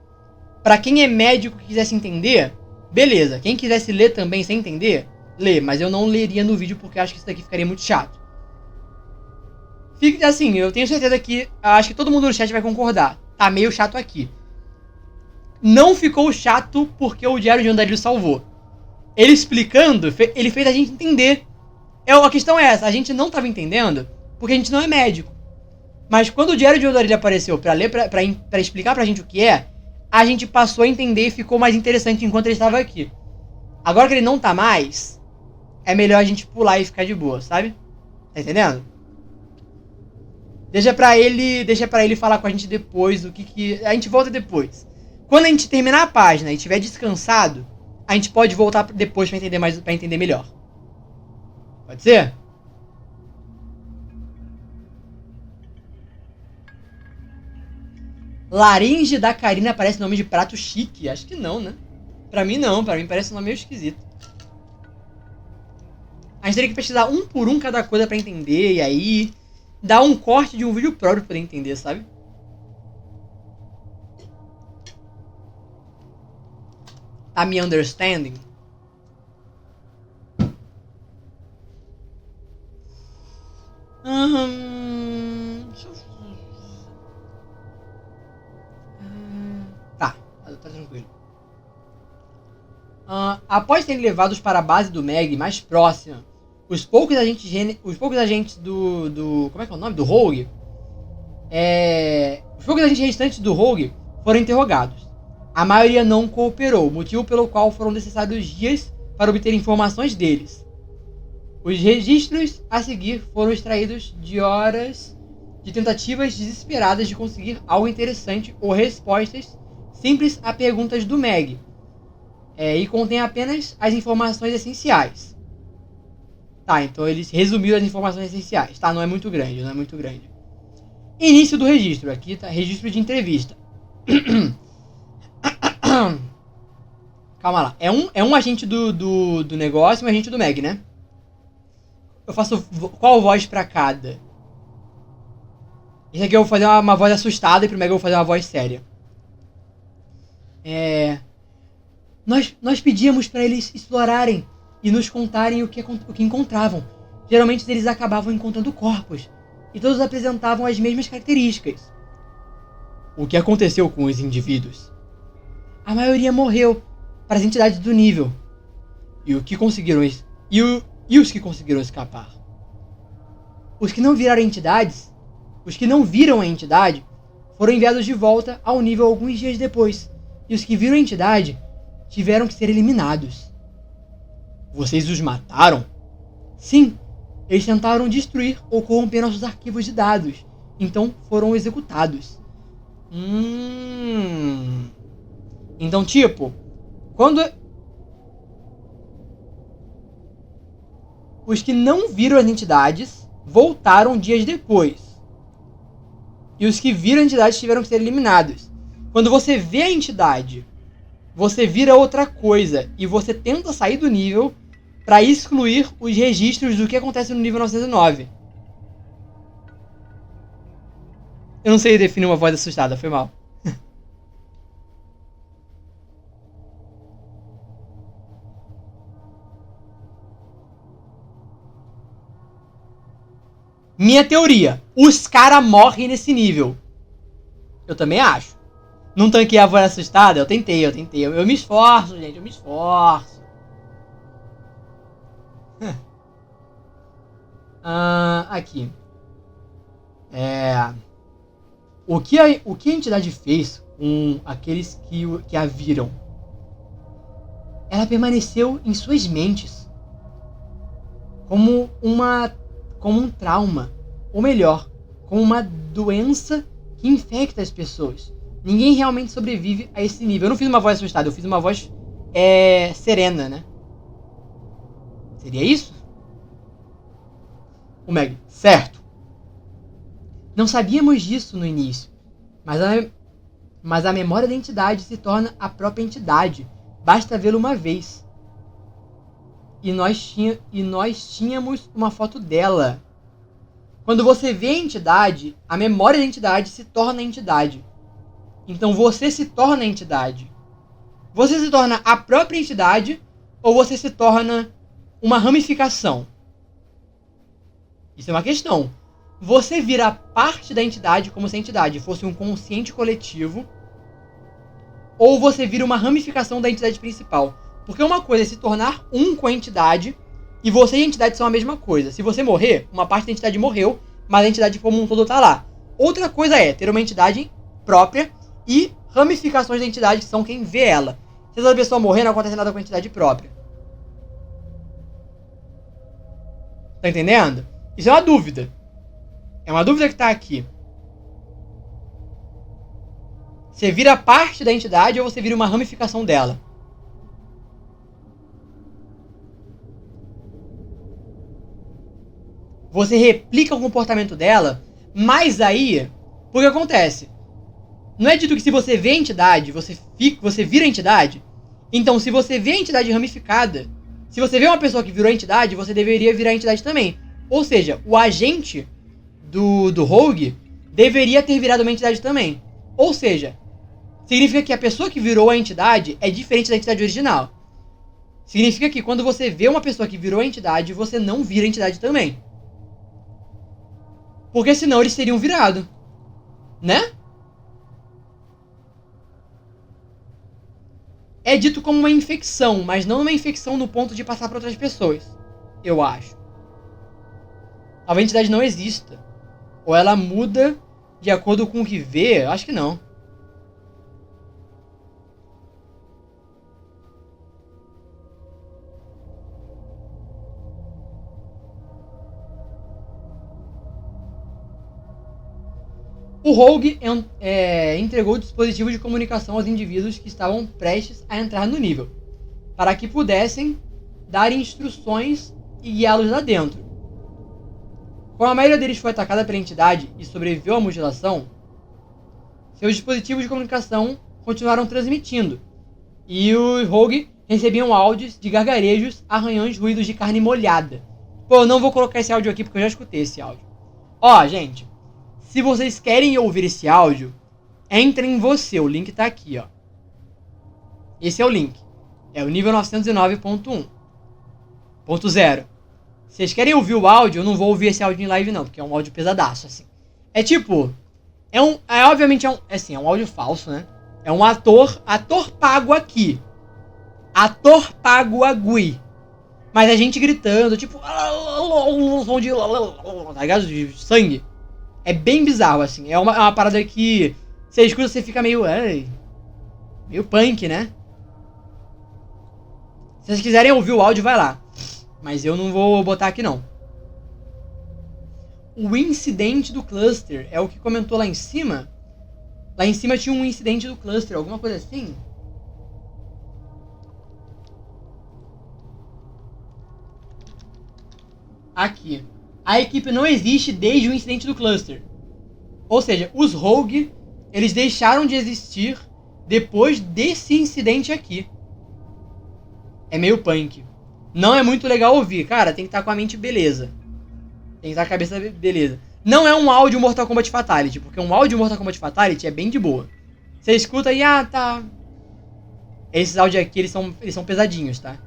Pra quem é médico e quisesse entender, beleza. Quem quisesse ler também sem entender, lê. Mas eu não leria no vídeo porque acho que isso daqui ficaria muito chato. Fica assim, eu tenho certeza que acho que todo mundo no chat vai concordar. Tá meio chato aqui. Não ficou chato porque o Diário de Andarilho salvou. ele explicando, ele fez a gente entender. A questão é essa, a gente não estava entendendo porque a gente não é médico. Mas quando o Diário de Andorilha apareceu pra ler, pra explicar pra gente o que é, a gente passou a entender e ficou mais interessante enquanto ele estava aqui. Agora que ele não tá mais, é melhor a gente pular e ficar de boa, sabe? Tá entendendo? Deixa pra ele falar com a gente depois o que... A gente volta depois. Quando a gente terminar a página e estiver descansado, a gente pode voltar depois pra entender melhor. Pode ser? Laringe da Karina parece nome de prato chique? Acho que não, né? Pra mim não, pra mim parece um nome meio esquisito. A gente teria que pesquisar um por um cada coisa pra entender, e aí dar um corte de um vídeo próprio pra poder entender, sabe? Tá me understanding? Tá tranquilo. Após serem levados para a base do Meg mais próxima, os poucos agentes do como é que é o nome? Do Rogue. Os poucos agentes restantes do Rogue foram interrogados. A maioria não cooperou, motivo pelo qual foram necessários dias para obter informações deles. Os registros a seguir foram extraídos de horas de tentativas desesperadas de conseguir algo interessante ou respostas simples a perguntas do Meg. E contém apenas as informações essenciais. Tá, então eles resumiram as informações essenciais. Tá, não é muito grande. Início do registro. Aqui tá registro de entrevista. Calma lá. É um agente do negócio e um agente do Meg, né? Eu faço qual voz pra cada? Esse aqui eu vou fazer uma voz assustada e pro Meg eu vou fazer uma voz séria. Nós pedíamos pra eles explorarem e nos contarem o que encontravam. Geralmente eles acabavam encontrando corpos e todos apresentavam as mesmas características. O que aconteceu com os indivíduos? A maioria morreu para as entidades do nível. E os que conseguiram escapar? Os que não viram a entidade foram enviados de volta ao nível alguns dias depois. E os que viram a entidade tiveram que ser eliminados. Vocês os mataram? Sim, eles tentaram destruir ou corromper nossos arquivos de dados. Então foram executados. Então, tipo, quando os que não viram as entidades voltaram dias depois. E os que viram a entidade tiveram que ser eliminados. Quando você vê a entidade, você vira outra coisa e você tenta sair do nível para excluir os registros do que acontece no nível 909. Eu não sei definir uma voz assustada, foi mal. Minha teoria, os caras morrem nesse nível. Eu também acho. Não tanquei a voz assustada? Eu tentei. Eu me esforço, gente, eu me esforço. Aqui. O que a entidade fez com aqueles que a viram? Ela permaneceu em suas mentes como um trauma, ou melhor, como uma doença que infecta as pessoas. Ninguém realmente sobrevive a esse nível. Eu não fiz uma voz assustada, eu fiz uma voz serena, né? Seria isso? O Meg, certo. Não sabíamos disso no início, mas a memória da entidade se torna a própria entidade. Basta vê-la uma vez. E nós tínhamos uma foto dela. Quando você vê a entidade, a memória da entidade se torna a entidade. Então você se torna a entidade. Você se torna a própria entidade ou você se torna uma ramificação? Isso é uma questão. Você vira parte da entidade como se a entidade fosse um consciente coletivo, ou você vira uma ramificação da entidade principal. Porque uma coisa é se tornar um com a entidade, e você e a entidade são a mesma coisa. Se você morrer, uma parte da entidade morreu, mas a entidade como um todo tá lá. Outra coisa é ter uma entidade própria e ramificações da entidade que são quem vê ela. Se essa pessoa morrer, não acontece nada com a entidade própria. Tá entendendo? Isso é uma dúvida. É uma dúvida que tá aqui. Você vira parte da entidade ou você vira uma ramificação dela? Você replica o comportamento dela, mas aí, o que acontece? Não é dito que se você vê a entidade, você vira a entidade? Então, se você vê a entidade ramificada, se você vê uma pessoa que virou a entidade, você deveria virar a entidade também. Ou seja, o agente do Rogue deveria ter virado uma entidade também. Ou seja, significa que a pessoa que virou a entidade é diferente da entidade original. Significa que quando você vê uma pessoa que virou a entidade, você não vira a entidade também. Porque senão eles teriam virado. Né? É dito como uma infecção, mas não uma infecção no ponto de passar para outras pessoas. Eu acho. A entidade não exista. Ou ela muda de acordo com o que vê? Acho que não. O Rogue entregou o dispositivo de comunicação aos indivíduos que estavam prestes a entrar no nível, para que pudessem dar instruções e guiá-los lá dentro. Como a maioria deles foi atacada pela entidade e sobreviveu à mutilação, seus dispositivos de comunicação continuaram transmitindo, e os Rogue recebiam áudios de gargarejos, arranhões, ruídos de carne molhada. Pô, eu não vou colocar esse áudio aqui porque eu já escutei esse áudio. Ó, gente, se vocês querem ouvir esse áudio, entrem em você, o link tá aqui, ó. Esse é o link. É o nível 909.1.0. Se vocês querem ouvir o áudio, eu não vou ouvir esse áudio em live não, porque é um áudio pesadaço, assim. É tipo, obviamente é um áudio falso, né? É um ator pago aqui. Ator pago agui. Mas a gente gritando, tipo, som de, tá ligado? De sangue. É bem bizarro, assim. É uma parada que você escuta, você fica meio punk, né? Se vocês quiserem ouvir o áudio, vai lá. Mas eu não vou botar aqui, não. O incidente do cluster é o que comentou lá em cima? Lá em cima tinha um incidente do cluster, alguma coisa assim? Aqui. A equipe não existe desde o incidente do cluster. Ou seja, os Rogue, eles deixaram de existir depois desse incidente aqui. É meio punk. Não é muito legal ouvir. Cara, tem que estar com a mente beleza. Tem que estar com a cabeça beleza. Não é um áudio Mortal Kombat Fatality, porque um áudio Mortal Kombat Fatality é bem de boa. Você escuta e, tá. Esses áudios aqui, eles são pesadinhos, tá?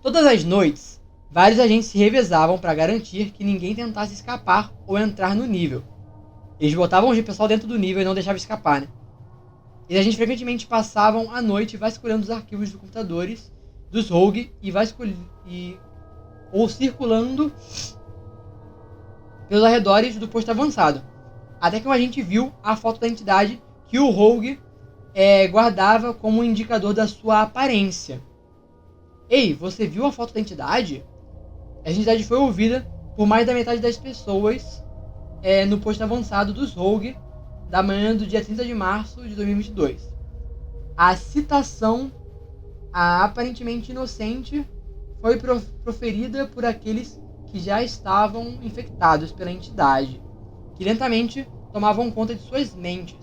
Todas as noites, vários agentes se revezavam para garantir que ninguém tentasse escapar ou entrar no nível. Eles botavam o pessoal dentro do nível e não deixavam escapar, né? E a gente frequentemente passavam a noite vasculhando os arquivos dos computadores dos Rogue ou circulando pelos arredores do posto avançado. Até que um agente viu a foto da entidade que o Rogue guardava como um indicador da sua aparência. Ei, você viu a foto da entidade? A entidade foi ouvida por mais da metade das pessoas no posto avançado dos Rogue da manhã do dia 30 de março de 2022. A citação, aparentemente inocente, foi proferida por aqueles que já estavam infectados pela entidade, que lentamente tomavam conta de suas mentes.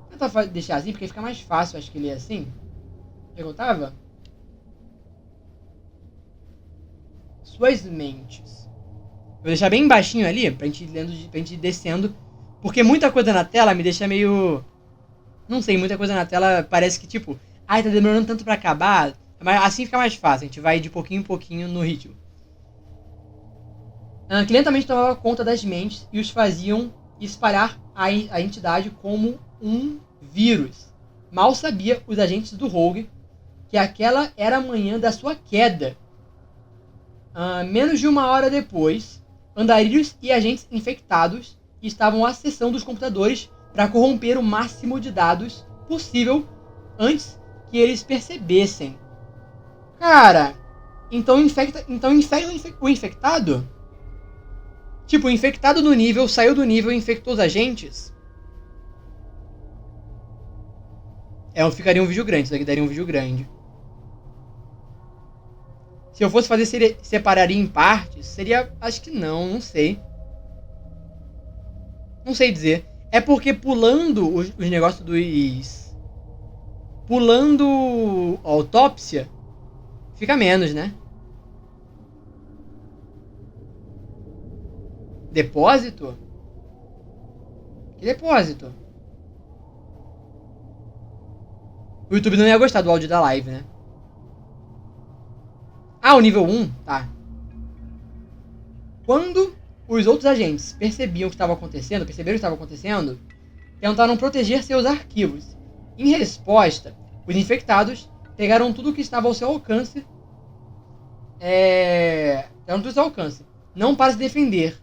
Vou tentar deixar assim, porque fica mais fácil, acho que ler assim. Perguntava? Suas mentes. Vou deixar bem baixinho ali, pra gente ir descendo. Porque muita coisa na tela me deixa meio... Não sei, muita coisa na tela parece que tipo... tá demorando tanto pra acabar. Mas assim fica mais fácil, a gente vai de pouquinho em pouquinho no ritmo. Que lentamente tomava conta das mentes e os faziam espalhar a entidade como um vírus. Mal sabia os agentes do Rogue que aquela era a manhã da sua queda. Menos de uma hora depois, andarilhos e agentes infectados estavam acessando os computadores para corromper o máximo de dados possível antes que eles percebessem. Cara, então infecta o infectado? Tipo, o infectado no nível saiu do nível e infectou os agentes? Ficaria um vídeo grande, isso daqui daria um vídeo grande. Se eu fosse fazer, separaria em partes? Seria, acho que não sei. Não sei dizer. É porque pulando os negócios dos... Pulando a autópsia, fica menos, né? Depósito? Que depósito? O YouTube não ia gostar do áudio da live, né? O nível 1? Tá. Quando os outros agentes perceberam o que estava acontecendo, tentaram proteger seus arquivos. Em resposta, os infectados pegaram tudo o que estava ao seu alcance. Não para se defender,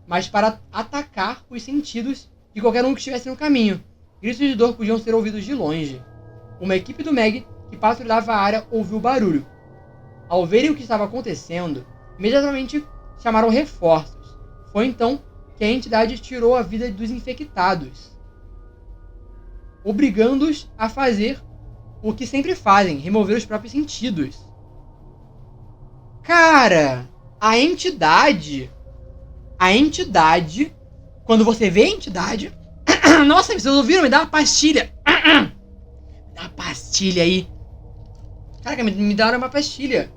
mas para atacar os sentidos de qualquer um que estivesse no caminho. Gritos de dor podiam ser ouvidos de longe. Uma equipe do MEG que patrulhava a área ouviu o barulho. Ao verem o que estava acontecendo, imediatamente chamaram reforços. Foi então que a entidade tirou a vida dos infectados, obrigando-os a fazer o que sempre fazem, remover os próprios sentidos. Cara, a entidade, quando você vê a entidade... Nossa, vocês ouviram? Me dá uma pastilha. Me dá uma pastilha aí. Caraca, me dá uma pastilha.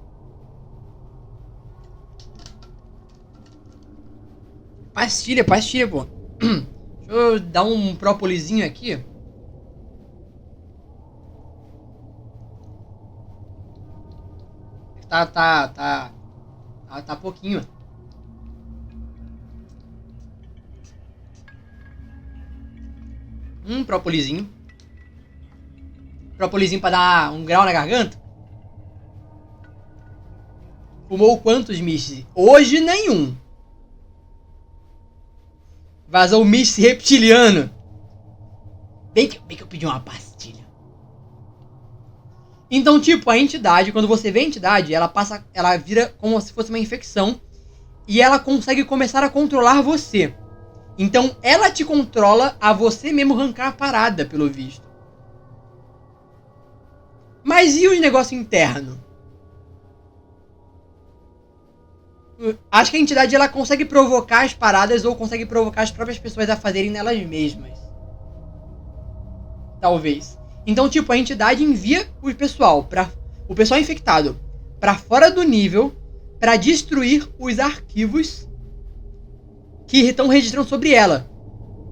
Pastilha, pô. Deixa eu dar um própolizinho aqui. Tá pouquinho. Própolizinho. Própolizinho pra dar um grau na garganta. Fumou quantos, Misty? Hoje nenhum. Vazou o Misty reptiliano. Bem que eu pedi uma pastilha. Então, tipo, a entidade, quando você vê a entidade, ela vira como se fosse uma infecção. E ela consegue começar a controlar você. Então, ela te controla a você mesmo arrancar a parada, pelo visto. Mas e os negócios internos? Acho que a entidade ela consegue provocar as paradas ou consegue provocar as próprias pessoas a fazerem nelas mesmas. Talvez. Então, tipo, a entidade envia o pessoal infectado para fora do nível para destruir os arquivos que estão registrando sobre ela.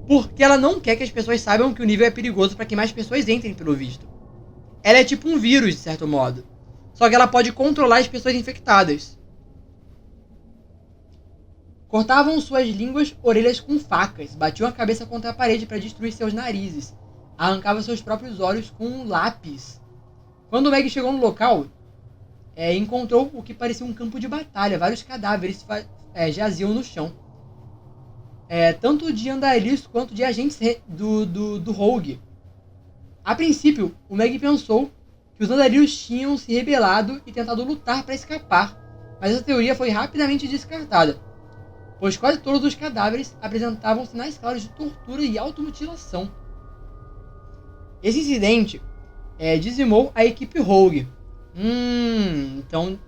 Porque ela não quer que as pessoas saibam que o nível é perigoso para que mais pessoas entrem, pelo visto. Ela é tipo um vírus, de certo modo. Só que ela pode controlar as pessoas infectadas. Cortavam suas orelhas com facas, batiam a cabeça contra a parede para destruir seus narizes, arrancavam seus próprios olhos com um lápis. Quando o Meg chegou no local, encontrou o que parecia um campo de batalha. Vários cadáveres jaziam no chão. Tanto de andarilhos quanto de agentes do Rogue. A princípio, o Meg pensou que os andarilhos tinham se rebelado e tentado lutar para escapar, mas essa teoria foi rapidamente descartada, pois quase todos os cadáveres apresentavam sinais claros de tortura e automutilação. Esse incidente dizimou a equipe Rogue. Então,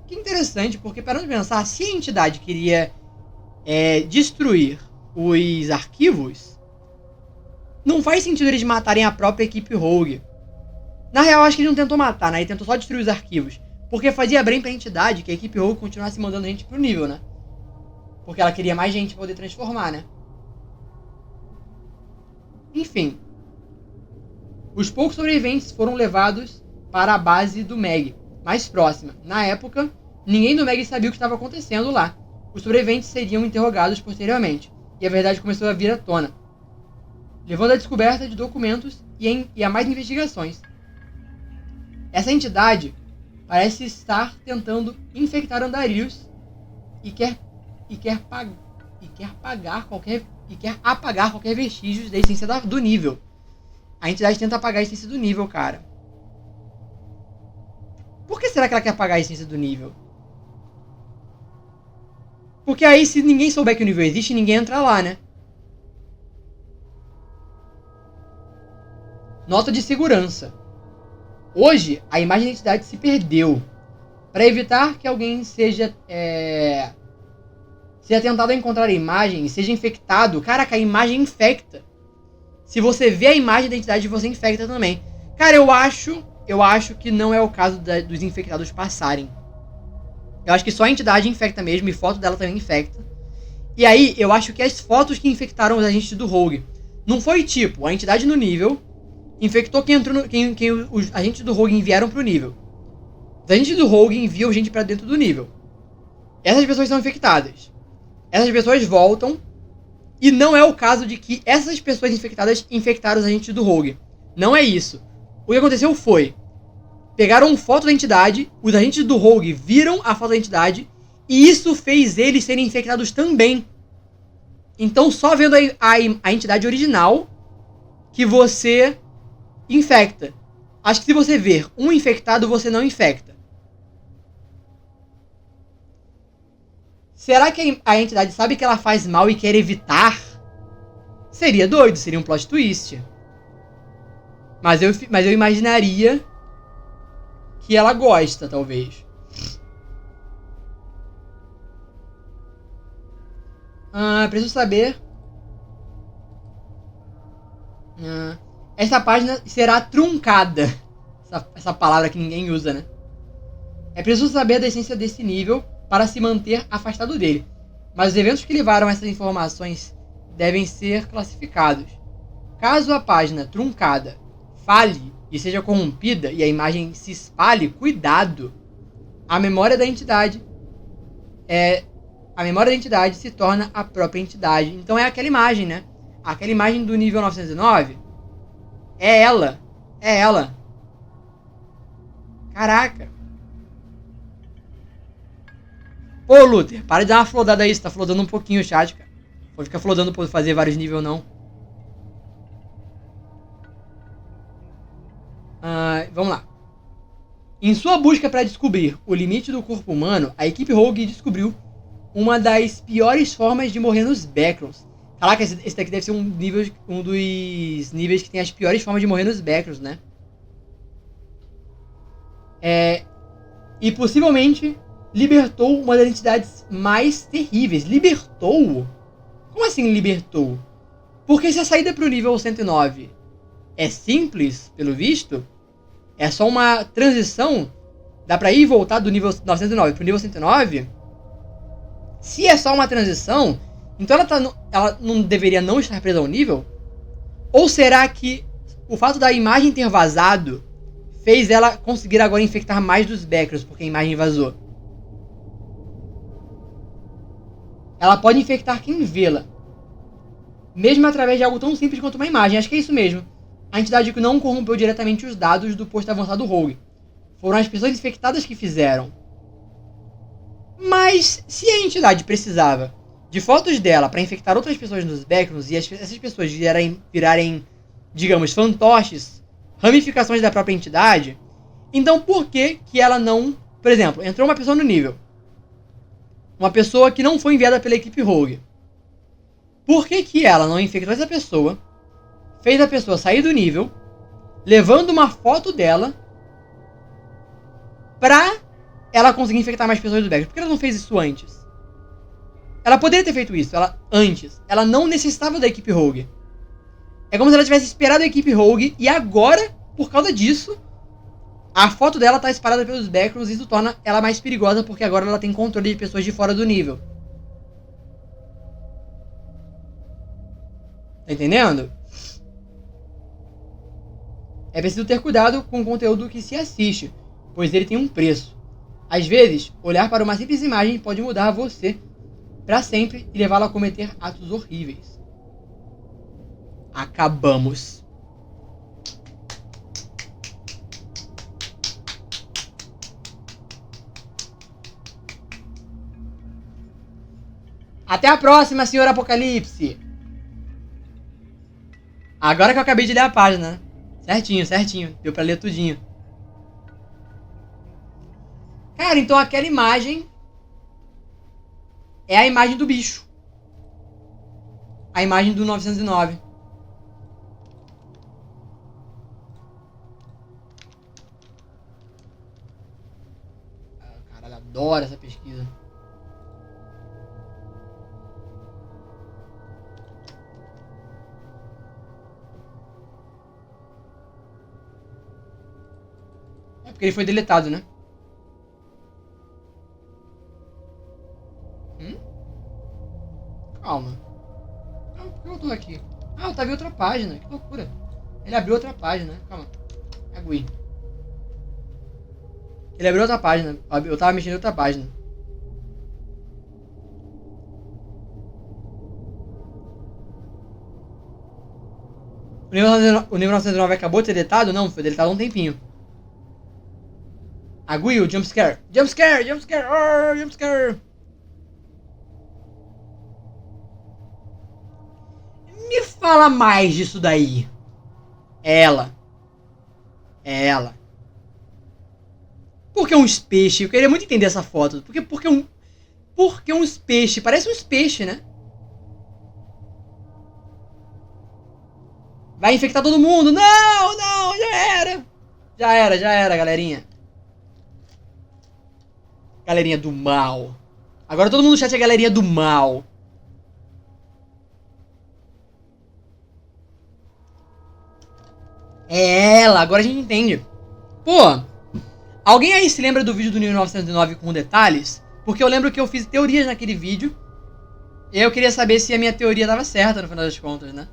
que interessante, porque para onde pensar, se a entidade queria destruir os arquivos, não faz sentido eles matarem a própria equipe Rogue. Na real, acho que ele não tentou matar, né? Ele tentou só destruir os arquivos, porque fazia bem pra entidade que a equipe Rogue continuasse mandando gente pro nível, né? Porque ela queria mais gente pra poder transformar, né? Enfim. Os poucos sobreviventes foram levados para a base do Meg, mais próxima. Na época, ninguém do Meg sabia o que estava acontecendo lá. Os sobreviventes seriam interrogados posteriormente, e a verdade começou a vir à tona, levando à descoberta de documentos e a mais investigações. Essa entidade parece estar tentando infectar andarilhos e quer apagar qualquer vestígio da essência do nível. A entidade tenta apagar a essência do nível, cara. Por que será que ela quer apagar a essência do nível? Porque aí, se ninguém souber que o nível existe, ninguém entra lá, né? Nota de segurança. Hoje, a imagem da entidade se perdeu. Para evitar que alguém seja tentado a encontrar a imagem e seja infectado. Caraca, a imagem infecta. Se você vê a imagem da entidade, você infecta também. Cara, eu acho que não é o caso dos infectados passarem. Eu acho que só a entidade infecta mesmo, e foto dela também infecta. E aí, eu acho que as fotos que infectaram os agentes do Rogue não foi tipo, a entidade no nível infectou quem os agentes do Rogue enviaram pro nível. Os agentes do Rogue enviam gente pra dentro do nível. Essas pessoas são infectadas. Essas pessoas voltam. E não é o caso de que essas pessoas infectadas infectaram os agentes do Rogue. Não é isso. O que aconteceu foi: pegaram foto da entidade, os agentes do Rogue viram a foto da entidade, e isso fez eles serem infectados também. Então, só vendo a entidade original que você infecta. Acho que se você ver um infectado, você não infecta. Será que a entidade sabe que ela faz mal e quer evitar? Seria doido, seria um plot twist. Mas eu imaginaria que ela gosta, talvez. Preciso saber. Essa página será truncada. Essa palavra que ninguém usa, né? É preciso saber da essência desse nível para se manter afastado dele. Mas os eventos que levaram essas informações devem ser classificados. Caso a página truncada falhe e seja corrompida e a imagem se espalhe, cuidado. A memória da entidade se torna a própria entidade. Então é aquela imagem, né? Aquela imagem do nível 909 é ela. É ela. Caraca. Ô, Luther, para de dar uma flodada aí. Você tá flodando um pouquinho o chat, cara. Não pode ficar flodando por fazer vários níveis, não. Vamos lá. Em sua busca para descobrir o limite do corpo humano, a equipe Rogue descobriu uma das piores formas de morrer nos Backrooms. Caraca, esse daqui deve ser um dos níveis que tem as piores formas de morrer nos Backrooms, né? E possivelmente libertou uma das entidades mais terríveis. Libertou? Como assim libertou? Porque se a saída para o nível 109 é simples, pelo visto, é só uma transição, dá pra ir e voltar do nível 909 pro nível 109. Se é só uma transição, então ela não deveria não estar presa ao nível? Ou será que o fato da imagem ter vazado fez ela conseguir agora infectar mais dos Backrooms porque a imagem vazou? Ela pode infectar quem vê-la, mesmo através de algo tão simples quanto uma imagem. Acho que é isso mesmo. A entidade que não corrompeu diretamente os dados do posto avançado Rogue. Foram as pessoas infectadas que fizeram. Mas se a entidade precisava de fotos dela para infectar outras pessoas nos Backrooms e essas pessoas virarem, digamos, fantoches, ramificações da própria entidade, então por que ela não... Por exemplo, entrou uma pessoa no nível. Uma pessoa que não foi enviada pela equipe Rogue. Por que ela não infectou essa pessoa, fez a pessoa sair do nível, levando uma foto dela pra ela conseguir infectar mais pessoas do Backrooms? Por que ela não fez isso antes? Ela poderia ter feito isso antes. Ela não necessitava da equipe Rogue. É como se ela tivesse esperado a equipe Rogue e agora, por causa disso, a foto dela tá espalhada pelos Backrooms e isso torna ela mais perigosa porque agora ela tem controle de pessoas de fora do nível. Tá entendendo? É preciso ter cuidado com o conteúdo que se assiste, pois ele tem um preço. Às vezes, olhar para uma simples imagem pode mudar você para sempre e levá-lo a cometer atos horríveis. Acabamos. Até a próxima, senhor Apocalipse. Agora que eu acabei de ler a página, né? Certinho. Deu pra ler tudinho. Cara, então aquela imagem é a imagem do bicho. A imagem do 909. Caralho, adoro essa pesquisa. É porque ele foi deletado, né? Calma. Por que eu tô aqui? Ah, eu tava em outra página. Que loucura. Ele abriu outra página. Calma. Agui. Ele abriu outra página. Eu tava mexendo em outra página. O nível 909 acabou de ser deletado? Não, foi deletado há um tempinho. Agui, o jumpscare. Jumpscare! Oh, jumpscare! Me fala mais disso daí. Ela. Por que uns peixes? Eu queria muito entender essa foto. Por que uns peixes? Parece uns peixes, né? Vai infectar todo mundo. Não, já era, galerinha. Galerinha do mal. Agora todo mundo no chat é galerinha do mal. É ela, agora a gente entende. Pô, alguém aí se lembra do vídeo do nível 909 com detalhes? Porque eu lembro que eu fiz teorias naquele vídeo. E eu queria saber se a minha teoria estava certa no final das contas, né?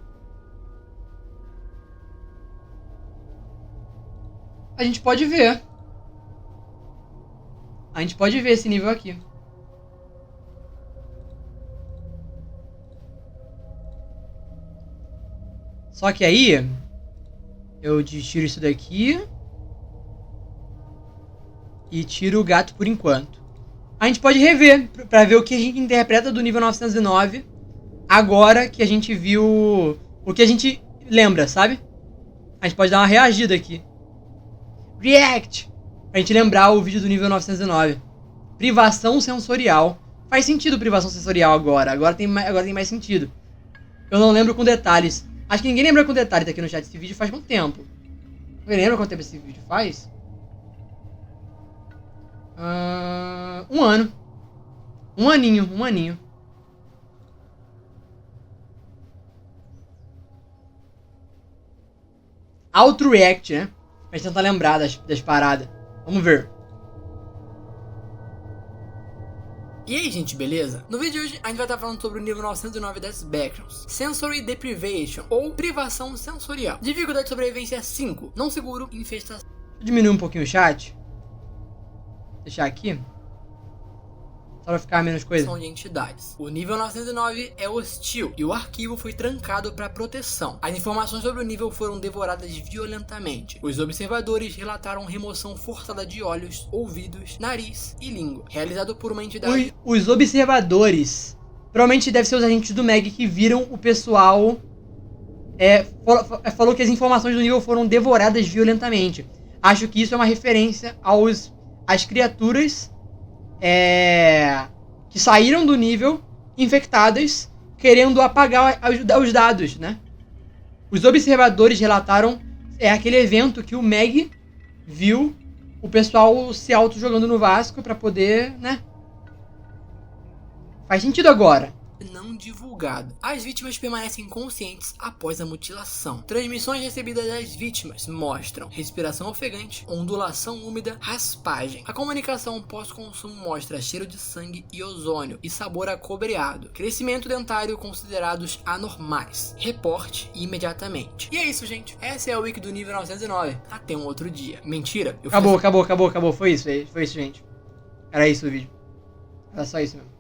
A gente pode ver. A gente pode ver esse nível aqui. Só que aí eu tiro isso daqui e tiro o gato por enquanto. A gente pode rever pra ver o que a gente interpreta do nível 909 agora que a gente viu o que a gente lembra, sabe? A gente pode dar uma reagida aqui. React! Pra gente lembrar o vídeo do nível 909. Privação sensorial. Faz sentido privação sensorial agora. Agora tem mais sentido. Eu não lembro com detalhes. Acho que ninguém lembra com detalhes aqui no chat. Esse vídeo faz quanto tempo? Alguém lembra quanto tempo esse vídeo faz? Um ano. Um aninho. Auto React, né? Pra gente tentar lembrar das paradas. Vamos ver. E aí, gente, beleza? No vídeo de hoje a gente vai estar falando sobre o nível 909 das Backgrounds, Sensory Deprivation, ou privação sensorial. Dificuldade de sobrevivência 5, não seguro, infestação. Deixa eu diminuir um pouquinho o chat. Deixar aqui. Só pra ficar menos coisa. São de entidades. O nível 909 é hostil e o arquivo foi trancado para proteção. As informações sobre o nível foram devoradas violentamente. Os observadores relataram remoção forçada de olhos, ouvidos, nariz e língua, realizado por uma entidade. Os observadores provavelmente devem ser os agentes do Meg que viram o pessoal. Falou que as informações do nível foram devoradas violentamente. Acho que isso é uma referência às criaturas que saíram do nível infectadas, querendo apagar os dados, né? Os observadores relataram aquele evento que o Meg viu o pessoal se auto-jogando no Vasco pra poder, né? Faz sentido agora. Não divulgado. As vítimas permanecem conscientes após a mutilação. Transmissões recebidas das vítimas mostram respiração ofegante, ondulação úmida, raspagem. A comunicação pós-consumo mostra cheiro de sangue e ozônio e sabor acobreado. Crescimento dentário considerados anormais. Reporte imediatamente. E é isso, gente. Essa é a wiki do nível 909. Até um outro dia. Mentira. Acabou. Foi isso, gente. Era isso o vídeo. Era só isso mesmo.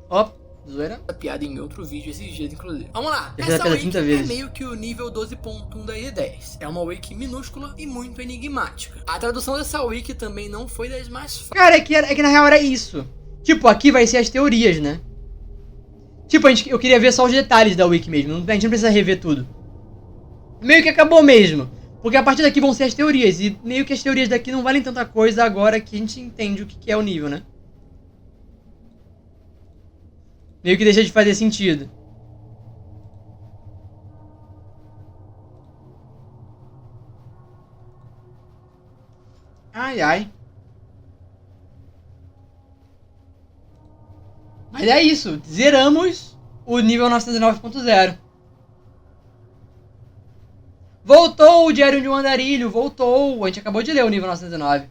Ó, zoeira. A piada em outro vídeo esses dias, inclusive. Vamos lá. Essa wiki é meio que o nível 12.1 da I10. É uma wiki minúscula e muito enigmática. A tradução dessa wiki também não foi das mais fáceis. Cara, é que na real era isso. Tipo, aqui vai ser as teorias, né? Tipo, eu queria ver só os detalhes da wiki mesmo. A gente não precisa rever tudo. Meio que acabou mesmo. Porque a partir daqui vão ser as teorias. E meio que as teorias daqui não valem tanta coisa agora que a gente entende o que é o nível, né? Meio que deixa de fazer sentido. Ai, ai. Mas é isso. Zeramos o nível 909.0. Voltou o Diário de um Andarilho. Voltou. A gente acabou de ler o nível 909.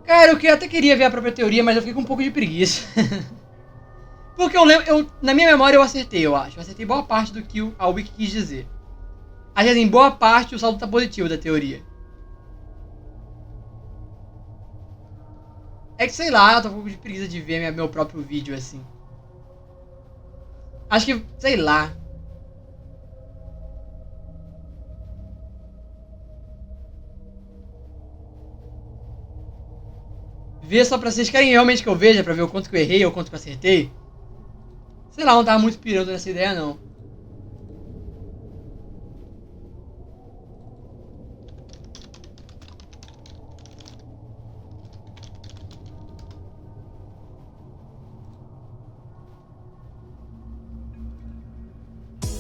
Cara, eu até queria ver a própria teoria, mas eu fiquei com um pouco de preguiça. Porque eu lembro, na minha memória eu acertei, eu acho. Eu acertei boa parte do que a Wiki quis dizer. Aliás, em boa parte o saldo tá positivo da teoria. É que sei lá, eu tô com um pouco de preguiça de ver meu próprio vídeo assim. Acho que, sei lá. Ver só pra vocês querem realmente que eu veja, pra ver o quanto que eu errei ou o quanto que eu acertei. Sei lá, não tava muito pirando nessa ideia não.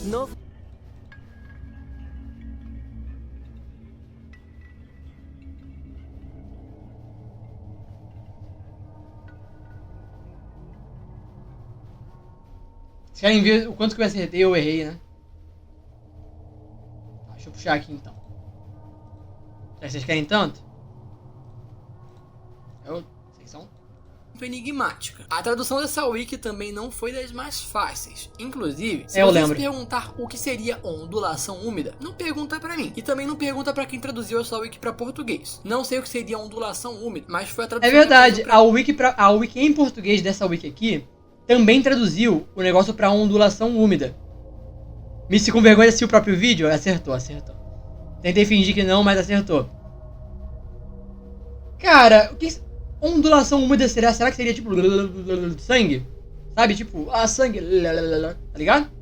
Novo.
Vocês querem ver o quanto que eu acertei ou errei, né? Deixa eu puxar aqui então. Vocês querem tanto? Vocês são?
Enigmática. A tradução dessa wiki também não foi das mais fáceis. Inclusive, se
eu
você
lembro.
se perguntar o que seria ondulação úmida, não pergunta pra mim. E também não pergunta pra quem traduziu essa wiki pra português. Não sei o que seria ondulação úmida, mas foi a tradução.
É verdade, a wiki em português dessa wiki aqui também traduziu o negócio pra ondulação úmida. Se com vergonha assistiu o próprio vídeo? Acertou. Tentei fingir que não, mas acertou. Cara, o que ondulação úmida será? Será que seria tipo sangue? Sabe? Tipo, sangue, tá ligado?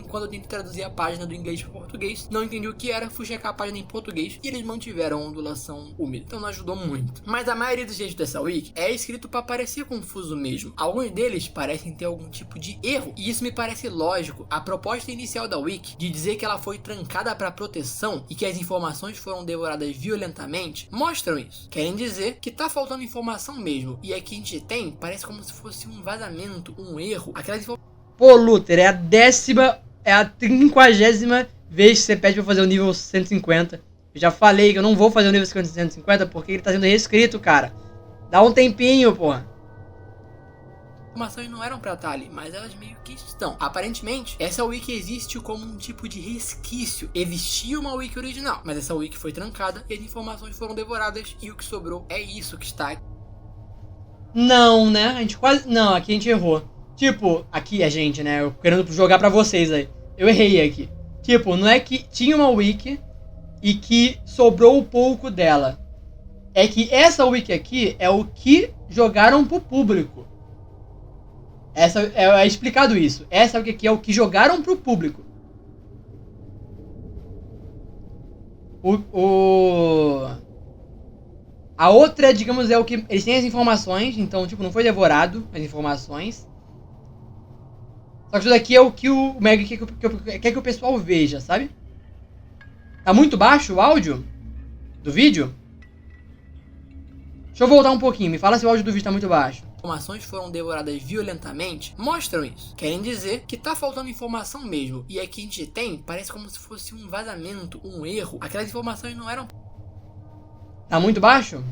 Quando eu tentei traduzir a página do inglês para português, não entendi o que era, fui checar a página em português e eles mantiveram a ondulação úmida, então não ajudou muito. Mas a maioria dos textos dessa wiki é escrito para parecer confuso mesmo. Alguns deles parecem ter algum tipo de erro, e isso me parece lógico. A proposta inicial da wiki, de dizer que ela foi trancada para proteção e que as informações foram devoradas violentamente, mostram isso. Querem dizer que tá faltando informação mesmo, e a que a gente tem parece como se fosse um vazamento, um erro. Aquelas informações.
Pô, Luther, é a 50ª vez que você pede pra fazer o nível 150. Eu já falei que eu não vou fazer o nível 150 porque ele tá sendo reescrito, cara. Dá um tempinho, porra.
Informações não eram pra estar ali, mas elas meio que estão. Aparentemente, essa wiki existe como um tipo de resquício. Existia uma wiki original, mas essa wiki foi trancada e as informações foram devoradas e o que sobrou é isso que está aqui.
Não, né? A gente quase... Não, aqui a gente errou. Tipo, aqui a gente, né? Eu querendo jogar pra vocês aí. Eu errei aqui. Tipo, não é que tinha uma wiki e que sobrou pouco dela. É que essa wiki aqui é o que jogaram pro público. É explicado isso. Essa wiki aqui é o que jogaram pro público. A outra, digamos, é o que... Eles têm as informações, então, tipo, não foi devorado as informações. Só que isso daqui é o que o Meg quer que o pessoal veja, sabe? Tá muito baixo o áudio do vídeo? Deixa eu voltar um pouquinho, me fala se o áudio do vídeo tá muito baixo.
Informações foram devoradas violentamente, mostram isso. Querem dizer que tá faltando informação mesmo, e a que a gente tem parece como se fosse um vazamento, um erro. Aquelas informações não eram...
Tá muito baixo?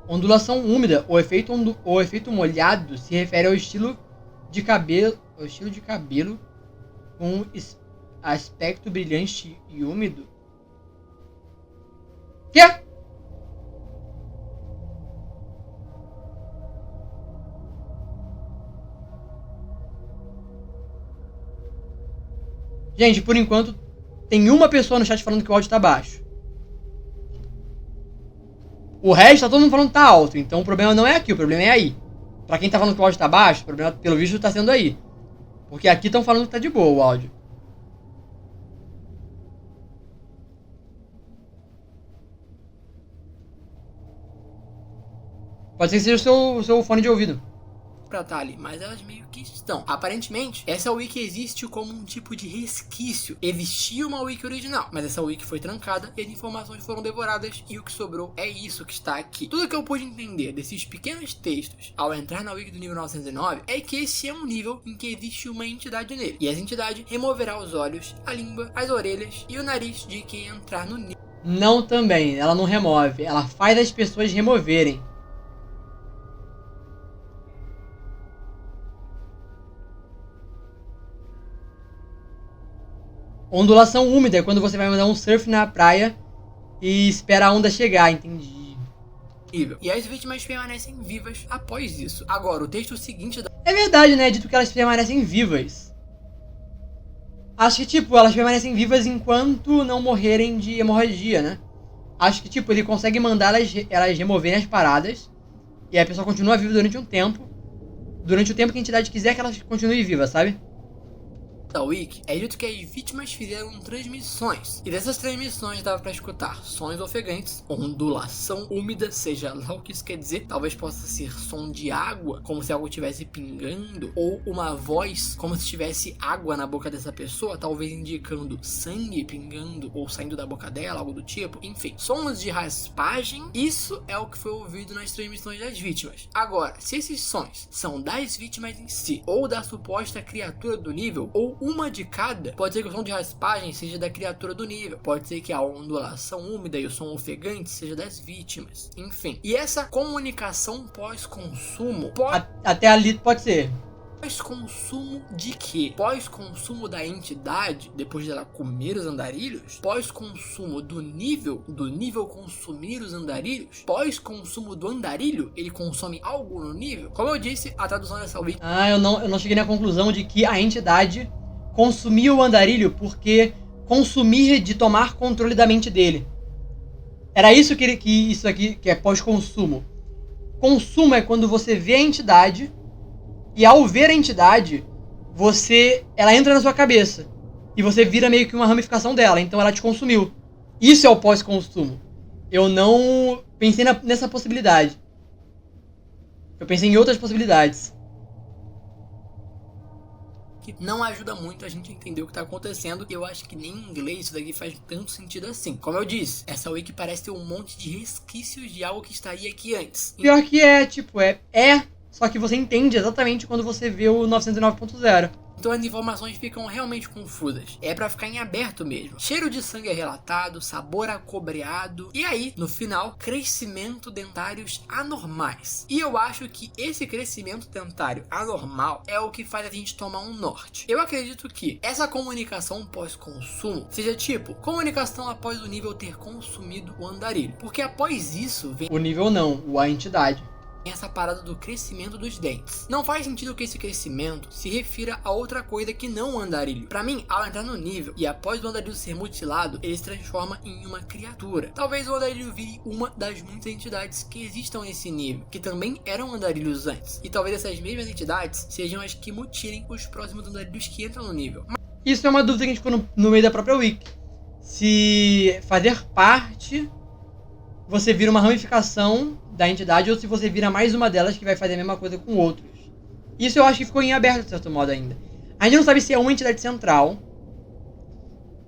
Ondulação úmida ou efeito molhado se refere ao estilo de cabelo com aspecto brilhante e úmido. Quê? Gente, por enquanto, tem uma pessoa no chat falando que o áudio tá baixo. O resto tá todo mundo falando que tá alto. Então o problema não é aqui, o problema é aí. Pra quem tá falando que o áudio tá baixo, o problema, pelo visto, tá sendo aí. Porque aqui estão falando que tá de boa o áudio. Pode ser que seja o seu fone de ouvido.
Pra estar ali, mas elas meio que estão. Aparentemente, essa wiki existe como um tipo de resquício. Existia uma wiki original, mas essa wiki foi trancada e as informações foram devoradas e o que sobrou é isso que está aqui. Tudo que eu pude entender desses pequenos textos ao entrar na wiki do nível 909 é que esse é um nível em que existe uma entidade nele. E essa entidade removerá os olhos, a língua, as orelhas e o nariz de quem entrar no nível.
Não também, ela não remove, ela faz as pessoas removerem. Ondulação úmida é quando você vai mandar um surf na praia e espera a onda chegar, entendi.
E as vítimas permanecem vivas após isso. Agora, o texto seguinte da...
É verdade, né? É dito que elas permanecem vivas. Acho que, tipo, elas permanecem vivas enquanto não morrerem de hemorragia, né? Acho que, tipo, ele consegue mandar elas removerem as paradas e a pessoa continua viva durante um tempo. Durante o tempo que a entidade quiser que ela continue viva, sabe?
Da wiki, é dito que as vítimas fizeram transmissões, e dessas transmissões dava pra escutar sons ofegantes, ondulação úmida, seja lá o que isso quer dizer, talvez possa ser som de água, como se algo estivesse pingando, ou uma voz, como se tivesse água na boca dessa pessoa, talvez indicando sangue pingando, ou saindo da boca dela, algo do tipo, enfim, sons de raspagem, isso é o que foi ouvido nas transmissões das vítimas. Agora, se esses sons são das vítimas em si, ou da suposta criatura do nível, ou uma de cada, pode ser que o som de raspagem seja da criatura do nível, pode ser que a ondulação úmida e o som ofegante seja das vítimas, enfim. E essa comunicação pós-consumo
até ali pode ser.
Pós-consumo de quê? Pós-consumo da entidade, depois dela comer os andarilhos? Pós-consumo do nível consumir os andarilhos? Pós-consumo do andarilho, ele consome algo no nível? Como eu disse, a tradução dessa wiki...
eu não cheguei na conclusão de que a entidade consumia o andarilho porque consumir de tomar controle da mente dele. Era isso que isso aqui que é pós-consumo. Consumo é quando você vê a entidade e ao ver a entidade, ela entra na sua cabeça e você vira meio que uma ramificação dela, então ela te consumiu. Isso é o pós-consumo. Eu não pensei nessa possibilidade. Eu pensei em outras possibilidades.
Que não ajuda muito a gente a entender o que tá acontecendo. Eu acho que nem em inglês isso daqui faz tanto sentido assim. Como eu disse, essa wiki parece ter um monte de resquícios de algo que estaria aqui antes.
Pior que é, tipo, só que você entende exatamente quando você vê o 909.0.
Então as informações ficam realmente confusas. É pra ficar em aberto mesmo. Cheiro de sangue é relatado, sabor acobreado. E aí, no final, crescimento dentários anormais. E eu acho que esse crescimento dentário anormal é o que faz a gente tomar um norte. Eu acredito que essa comunicação pós-consumo seja tipo, comunicação após o nível ter consumido o andarilho. Porque após isso vem...
O nível não, a entidade.
Essa parada do crescimento dos dentes. Não faz sentido que esse crescimento se refira a outra coisa que não o andarilho. Pra mim, ao entrar no nível e após o andarilho ser mutilado, ele se transforma em uma criatura. Talvez o andarilho vire uma das muitas entidades que existam nesse nível, que também eram andarilhos antes. E talvez essas mesmas entidades sejam as que mutilem os próximos andarilhos que entram no nível.
Isso é uma dúvida que a gente ficou no meio da própria wiki. Se fazer parte, você vira uma ramificação da entidade ou se você vira mais uma delas que vai fazer a mesma coisa com outros. Isso eu acho que ficou em aberto de certo modo ainda. A gente não sabe se é uma entidade central.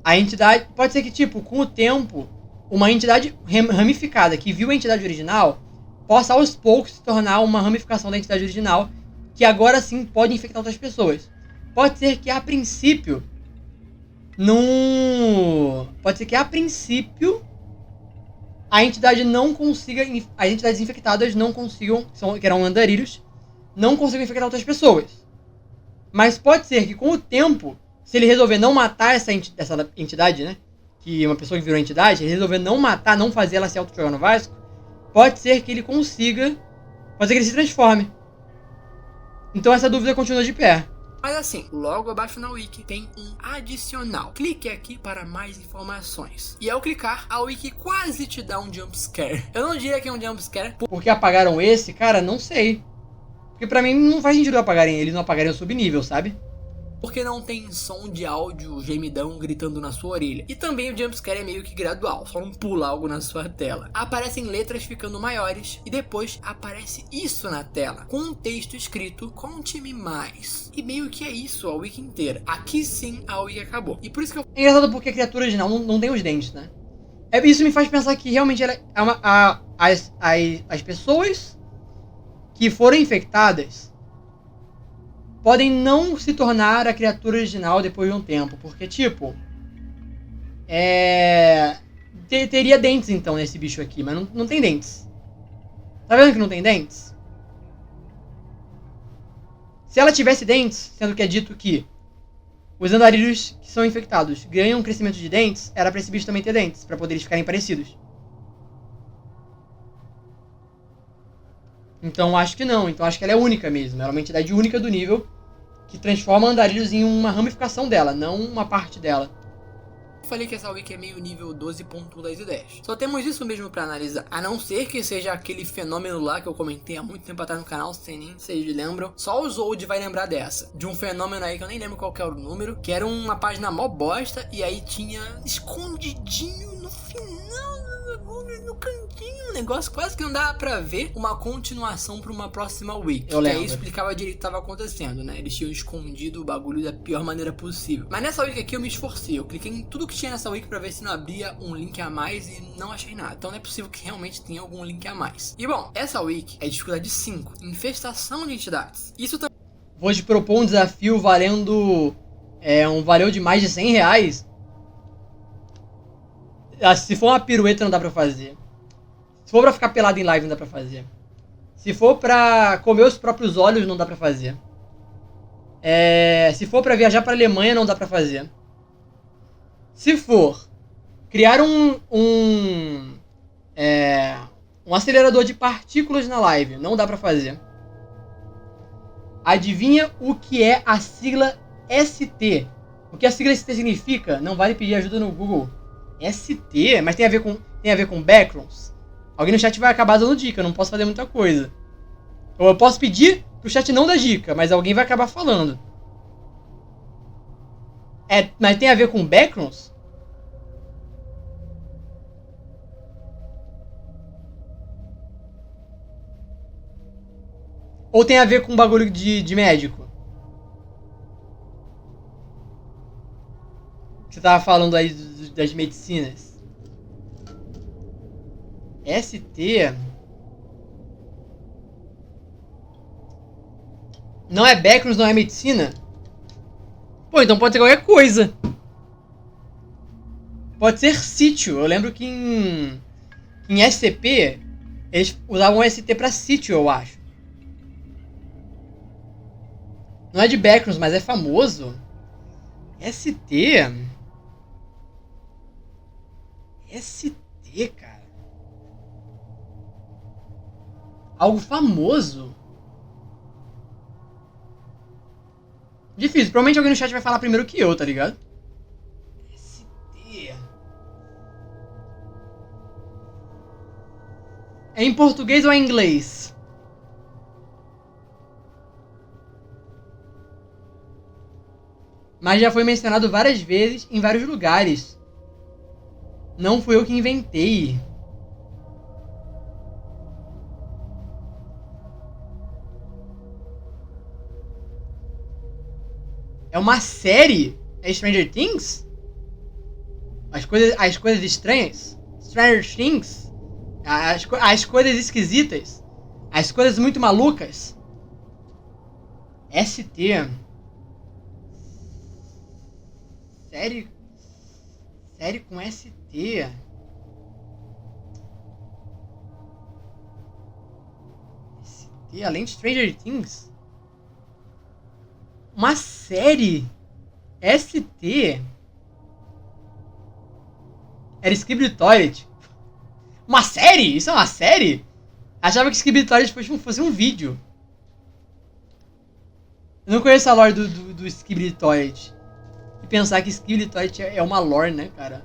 A entidade... Pode ser que, tipo, com o tempo, uma entidade ramificada que viu a entidade original possa aos poucos se tornar uma ramificação da entidade original que agora sim pode infectar outras pessoas. Pode ser que a princípio Pode ser que a princípio a entidade não consiga... As entidades infectadas não consigam... Que eram andarilhos, não consigam infectar outras pessoas. Mas pode ser que com o tempo, se ele resolver não matar essa entidade, né? Que uma pessoa que virou entidade, ele resolver não matar, não fazer ela se auto-jogar no Vasco, pode ser que ele consiga... Pode ser que ele se transforme. Então essa dúvida continua de pé.
Mas assim, logo abaixo na wiki tem um adicional. Clique aqui para mais informações. E ao clicar, a wiki quase te dá um jumpscare. Eu não diria que é um jumpscare.
Por que apagaram esse? Cara, não sei. Porque pra mim não faz sentido apagarem ele, não apagarem o subnível, sabe?
Porque não tem som de áudio gemidão gritando na sua orelha. E também o jumpscare é meio que gradual, só não pula algo na sua tela. Aparecem letras ficando maiores e depois aparece isso na tela, com um texto escrito "Conte-me mais". E meio que é isso a wiki inteira. Aqui sim a wiki acabou. E por isso que eu...
É engraçado porque a criatura original não tem os dentes, né? Isso me faz pensar que realmente as pessoas que foram infectadas podem não se tornar a criatura original depois de um tempo. Porque, tipo... teria dentes, então, nesse bicho aqui. Mas não tem dentes. Tá vendo que não tem dentes? Se ela tivesse dentes, sendo que é dito que os andarilhos que são infectados ganham um crescimento de dentes, era pra esse bicho também ter dentes, pra poder eles ficarem parecidos. Então acho que não. Então acho que ela é única mesmo. Ela é uma entidade única do nível que transforma andarilhos em uma ramificação dela, não uma parte dela.
Eu falei que essa wiki é meio nível 12.1 das ideias. Só temos isso mesmo pra analisar. A não ser que seja aquele fenômeno lá que eu comentei há muito tempo atrás no canal, sem nem vocês lembram. Só o Zold vai lembrar dessa. De um fenômeno aí que eu nem lembro qual que era o número. Que era uma página mó bosta e aí tinha escondidinho no final, no cantinho, um negócio quase que não dava pra ver uma continuação pra uma próxima wiki.
Eu lembro.
Que aí explicava direito o que estava acontecendo, né? Eles tinham escondido o bagulho da pior maneira possível. Mas nessa wiki aqui eu me esforcei. Eu cliquei em tudo que tinha nessa wiki pra ver se não abria um link a mais e não achei nada. Então não é possível que realmente tenha algum link a mais. E bom, essa wiki é dificuldade 5. Infestação de entidades. Isso também...
Vou te propor um desafio valendo... um valeu de mais de R$100. Se for uma pirueta não dá pra fazer. Se for pra ficar pelado em live não dá pra fazer. Se for pra comer os próprios olhos não dá pra fazer. Se for pra viajar pra Alemanha não dá pra fazer. Se for criar um acelerador de partículas na live não dá pra fazer. Adivinha o que é a sigla ST? O que a sigla ST significa? Não vale pedir ajuda no Google. ST? Mas tem a ver com backgrounds? Alguém no chat vai acabar dando dica, eu não posso fazer muita coisa. Ou eu posso pedir pro chat não dar dica, mas alguém vai acabar falando. Mas tem a ver com backgrounds? Ou tem a ver com bagulho de médico? Você tava falando aí das medicinas. ST... Não é backgrounds, não é medicina? Pô, então pode ser qualquer coisa. Pode ser sítio. Eu lembro que em SCP eles usavam ST pra sítio, eu acho. Não é de backgrounds, mas é famoso. ST, cara. Algo famoso. Difícil. Provavelmente alguém no chat vai falar primeiro que eu, tá ligado? ST. É em português ou é em inglês? Mas já foi mencionado várias vezes em vários lugares. Não fui eu que inventei. É uma série? É Stranger Things? As coisas estranhas? Stranger Things? As coisas esquisitas? As coisas muito malucas? ST. Série com ST. ST, além de Stranger Things. Uma série ST. Era Skibidi Toilet. Uma série? Isso é uma série? Achava que Skibidi Toilet fosse um vídeo. Eu não conheço a lore do Skibidi Toilet. E pensar que Skibidi Toilet é uma lore, né, cara?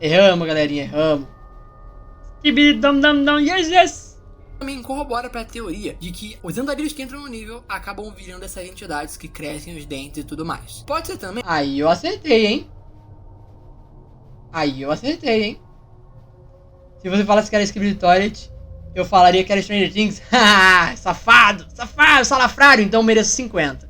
Erramos, galerinha, erramos. Skibidi Dum Dum Dum, yes, yes!
Também corrobora pra teoria de que os andarilhos que entram no nível acabam virando essas entidades que crescem os dentes e tudo mais. Pode ser também...
Aí eu acertei, hein? Se você falasse que era Skibidi Toilet, eu falaria que era Stranger Things. Safado, salafrário, então eu mereço 50.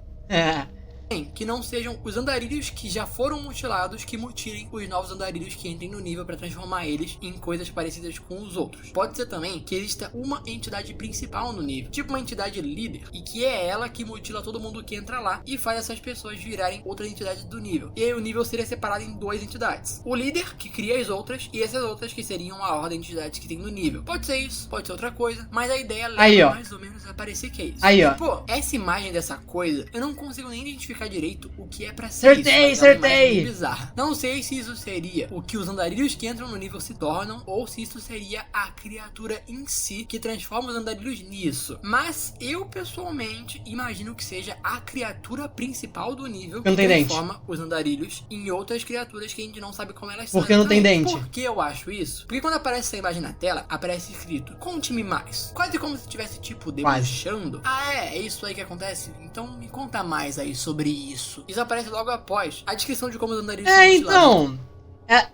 que não sejam os andarilhos que já foram mutilados que mutilem os novos andarilhos que entrem no nível para transformar eles em coisas parecidas com os outros. Pode ser também que exista uma entidade principal no nível, tipo uma entidade líder, e que é ela que mutila todo mundo que entra lá e faz essas pessoas virarem outra entidade do nível. E aí o nível seria separado em duas entidades. O líder, que cria as outras, e essas outras que seriam a ordem de entidades que tem no nível. Pode ser isso, pode ser outra coisa, mas a ideia leva mais ou menos a parecer que é isso.
Aí, ó.
Pô, essa imagem dessa coisa, eu não consigo nem identificar direito o que é pra ser
Acertei,
isso, mas é uma
acertei.
imagem bizarra. Não sei se isso seria o que os andarilhos que entram no nível se tornam, ou se isso seria a criatura em si que transforma os andarilhos nisso. Mas eu, pessoalmente, imagino que seja a criatura principal do nível que transforma os andarilhos em outras criaturas que a gente não sabe como elas são.
Porque não tem dente.
Por que eu acho isso? Porque quando aparece essa imagem na tela, aparece escrito: conte-me mais. Quase como se estivesse, tipo, debochando. É isso aí que acontece? Então me conta mais aí sobre isso. Isso aparece logo após a descrição de como os andarilhos são mutilados.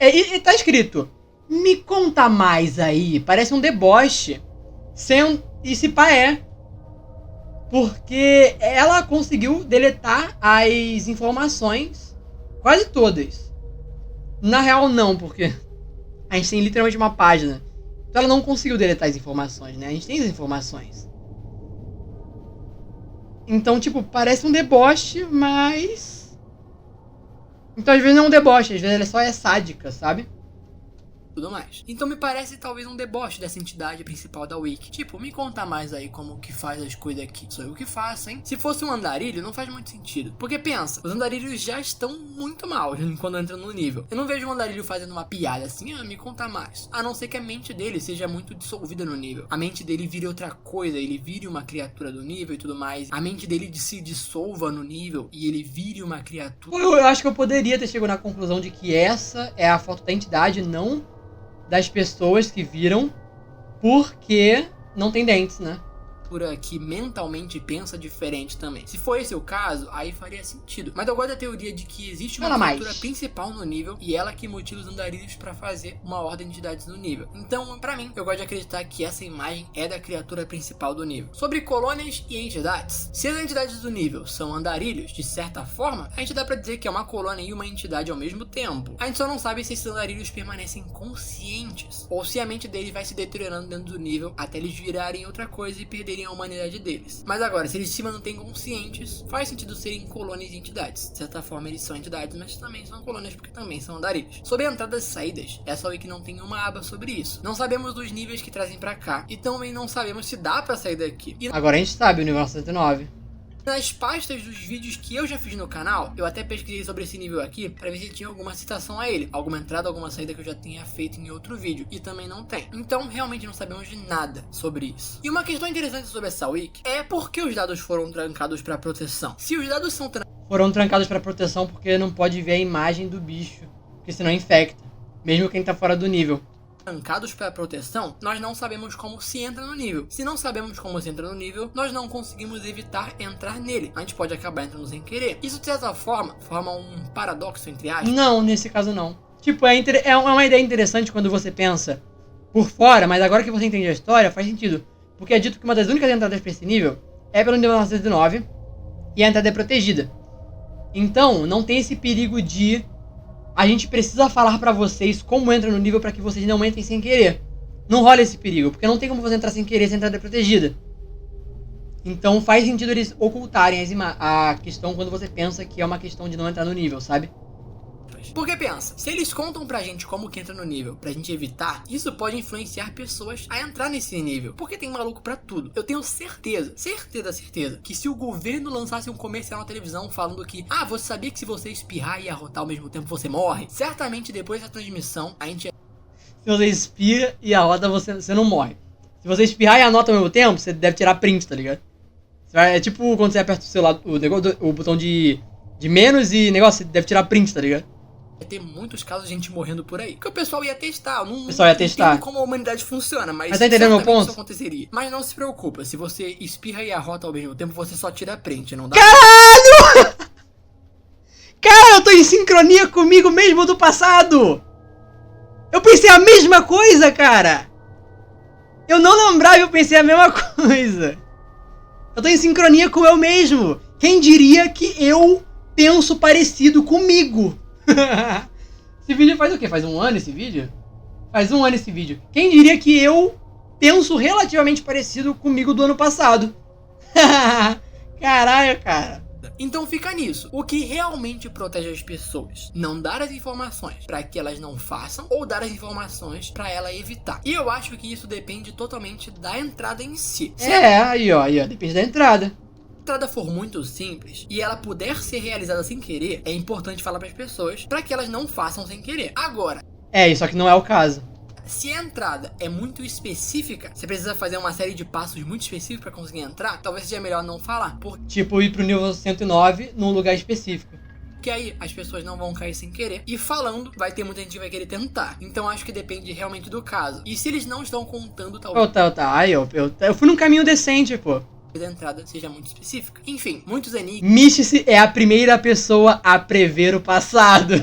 E tá escrito: me conta mais aí. Parece um deboche. E se pá é. Porque ela conseguiu deletar as informações. Quase todas. Na real, não, porque a gente tem literalmente uma página. Então ela não conseguiu deletar as informações, né? A gente tem as informações. Então, tipo, parece um deboche, mas... Então, às vezes não é um deboche, às vezes ela só é sádica, sabe?
Tudo mais. Então me parece talvez um deboche dessa entidade principal da Wiki. Tipo, me conta mais aí como que faz as coisas aqui. Sou eu que faço, hein? Se fosse um andarilho, não faz muito sentido. Porque pensa, os andarilhos já estão muito mal quando entram no nível. Eu não vejo um andarilho fazendo uma piada assim, me conta mais. A não ser que a mente dele seja muito dissolvida no nível. A mente dele vire outra coisa, ele vire uma criatura do nível e tudo mais. A mente dele se dissolva no nível e ele vire uma criatura.
Eu acho que eu poderia ter chegado na conclusão de que essa é a foto da entidade, não das pessoas que viram, porque não tem dentes, né?
Que mentalmente pensa diferente também. Se for esse o caso, aí faria sentido. Mas eu gosto da teoria de que existe uma criatura principal no nível e ela que mutila os andarilhos pra fazer uma ordem de entidades no nível. Então, pra mim, eu gosto de acreditar que essa imagem é da criatura principal do nível. Sobre colônias e entidades, se as entidades do nível são andarilhos, de certa forma, a gente dá pra dizer que é uma colônia e uma entidade ao mesmo tempo. A gente só não sabe se esses andarilhos permanecem conscientes ou se a mente deles vai se deteriorando dentro do nível até eles virarem outra coisa e perderem a humanidade deles. Mas agora, se eles se mantêm conscientes, faz sentido serem colônias e entidades. De certa forma, eles são entidades, mas também são colônias porque também são andarilhos. Sobre entradas e saídas, essa wiki não tem uma aba sobre isso. Não sabemos dos níveis que trazem pra cá e também não sabemos se dá pra sair daqui.
Agora a gente sabe, o nível 109.
Nas pastas dos vídeos que eu já fiz no canal, eu até pesquisei sobre esse nível aqui pra ver se tinha alguma citação a ele, alguma entrada, alguma saída que eu já tenha feito em outro vídeo, e também não tem. Então, realmente não sabemos de nada sobre isso. E uma questão interessante sobre essa wiki é por que os dados foram trancados pra proteção. Se os dados
foram trancados pra proteção porque não pode ver a imagem do bicho, porque senão infecta, mesmo quem tá fora do nível.
Trancados para proteção, nós não sabemos como se entra no nível. Se não sabemos como se entra no nível, nós não conseguimos evitar entrar nele. A gente pode acabar entrando sem querer. Isso, de certa forma, forma um paradoxo, entre aspas.
Não, nesse caso não. Tipo, é uma ideia interessante quando você pensa por fora, mas agora que você entende a história, faz sentido. Porque é dito que uma das únicas entradas para esse nível é pelo nível 909 e a entrada é protegida. Então, não tem esse perigo de... A gente precisa falar pra vocês como entra no nível pra que vocês não entrem sem querer. Não rola esse perigo, porque não tem como você entrar sem querer se a entrada é protegida. Então faz sentido eles ocultarem a questão quando você pensa que é uma questão de não entrar no nível, sabe?
Porque pensa, se eles contam pra gente como que entra no nível, pra gente evitar, isso pode influenciar pessoas a entrar nesse nível. Porque tem maluco pra tudo. Eu tenho certeza, que se o governo lançasse um comercial na televisão falando que, você sabia que se você espirrar e arrotar ao mesmo tempo você morre? Certamente depois da transmissão, a gente...
Se você espirra e arrota, você não morre. Se você espirrar e anota ao mesmo tempo, você deve tirar print, tá ligado? É tipo quando você aperta o celular, o botão de menos e negócio, você deve tirar print, tá ligado?
Vai ter muitos casos de gente morrendo por aí. Que o pessoal ia testar. Não,
O pessoal ia testar.
Não entendo como a humanidade funciona, mas
tá entendendo meu
certamente
ponto?
isso aconteceria. Mas não se preocupa, se você espirra e arrota ao mesmo tempo, você só tira print, não dá?
Caralho! Cara, eu tô em sincronia comigo mesmo do passado! Eu pensei a mesma coisa, cara! Eu não lembrava e eu pensei a mesma coisa. Eu tô em sincronia com eu mesmo. Quem diria que eu penso parecido comigo? Esse vídeo faz o quê? Faz um ano esse vídeo? Faz um ano esse vídeo. Quem diria que eu penso relativamente parecido comigo do ano passado? Caralho, cara.
Então fica nisso. O que realmente protege as pessoas? Não dar as informações para que elas não façam ou dar as informações para ela evitar. E eu acho que isso depende totalmente da entrada em si. Se
Aí ó, depende da entrada.
a entrada for muito simples e ela puder ser realizada sem querer, é importante falar para as pessoas para que elas não façam sem querer. Agora,
Isso aqui não é o caso.
se a entrada é muito específica, você precisa fazer uma série de passos muito específicos para conseguir entrar, talvez seja melhor não falar,
Tipo, ir pro nível 109 num lugar específico.
porque aí as pessoas não vão cair sem querer. E falando, vai ter muita gente que vai querer tentar. Então acho que depende realmente do caso. E se eles não estão contando, talvez
Aí, eu fui num caminho decente, pô.
a entrada seja muito específica. Enfim, muitos enigmas.
Mystici é a primeira pessoa a prever o passado.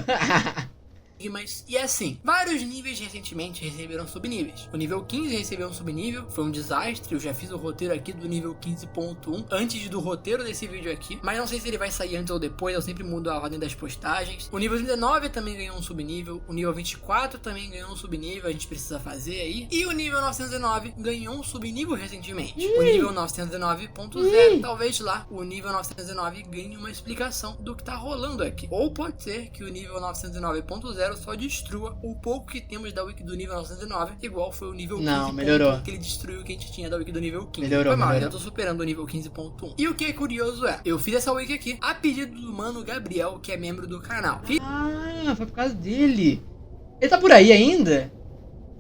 E assim, vários níveis recentemente receberam subníveis. O nível 15 recebeu um subnível, foi um desastre. Eu já fiz o roteiro aqui do nível 15.1 antes do roteiro desse vídeo aqui, mas não sei se ele vai sair antes ou depois, eu sempre mudo a ordem das postagens. O nível 39 também ganhou um subnível, o nível 24 também ganhou um subnível, a gente precisa fazer aí. E o nível 909 ganhou um subnível recentemente. O nível 909.0, talvez lá o nível 909 ganhe uma explicação do que tá rolando aqui. Ou pode ser que o nível 909.0 só destrua o pouco que temos da wiki do nível 909, igual foi o nível 15.1
Não, melhorou.
que ele destruiu o que a gente tinha da wiki do nível 15.
Melhorou,
Foi mal,
melhorou.
eu tô superando o nível 15.1. E o que é curioso é, eu fiz essa wiki aqui a pedido do mano Gabriel, que é membro do canal.
Foi por causa dele. Ele tá por aí ainda?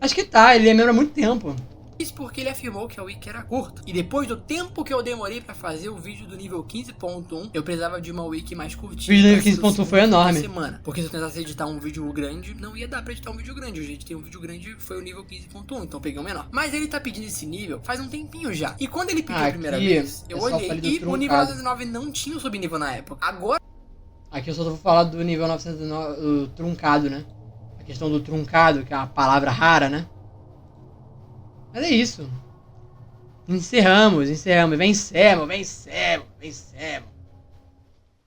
Acho que tá, ele é membro há muito tempo.
Isso porque ele afirmou que a wiki era curta. E depois do tempo que eu demorei pra fazer o vídeo do nível 15.1, eu precisava de uma wiki mais curtinha.
O vídeo do
pra ser
nível 15.1 foi
segundo da
enorme.
semana. Porque se eu tentasse editar um vídeo grande, não ia dar pra editar um vídeo grande. O jeito de ter um vídeo grande foi o nível 15.1, então eu peguei o menor. Mas ele tá pedindo esse nível faz um tempinho já. E quando ele pediu a primeira vez, eu
só
olhei
falei do
e o nível
truncado.
909 não tinha o subnível na época. Agora
Aqui eu só vou falar do nível 909, o truncado, né? A questão do truncado, que é uma palavra rara, né? Mas é isso. Encerramos. Vencemos.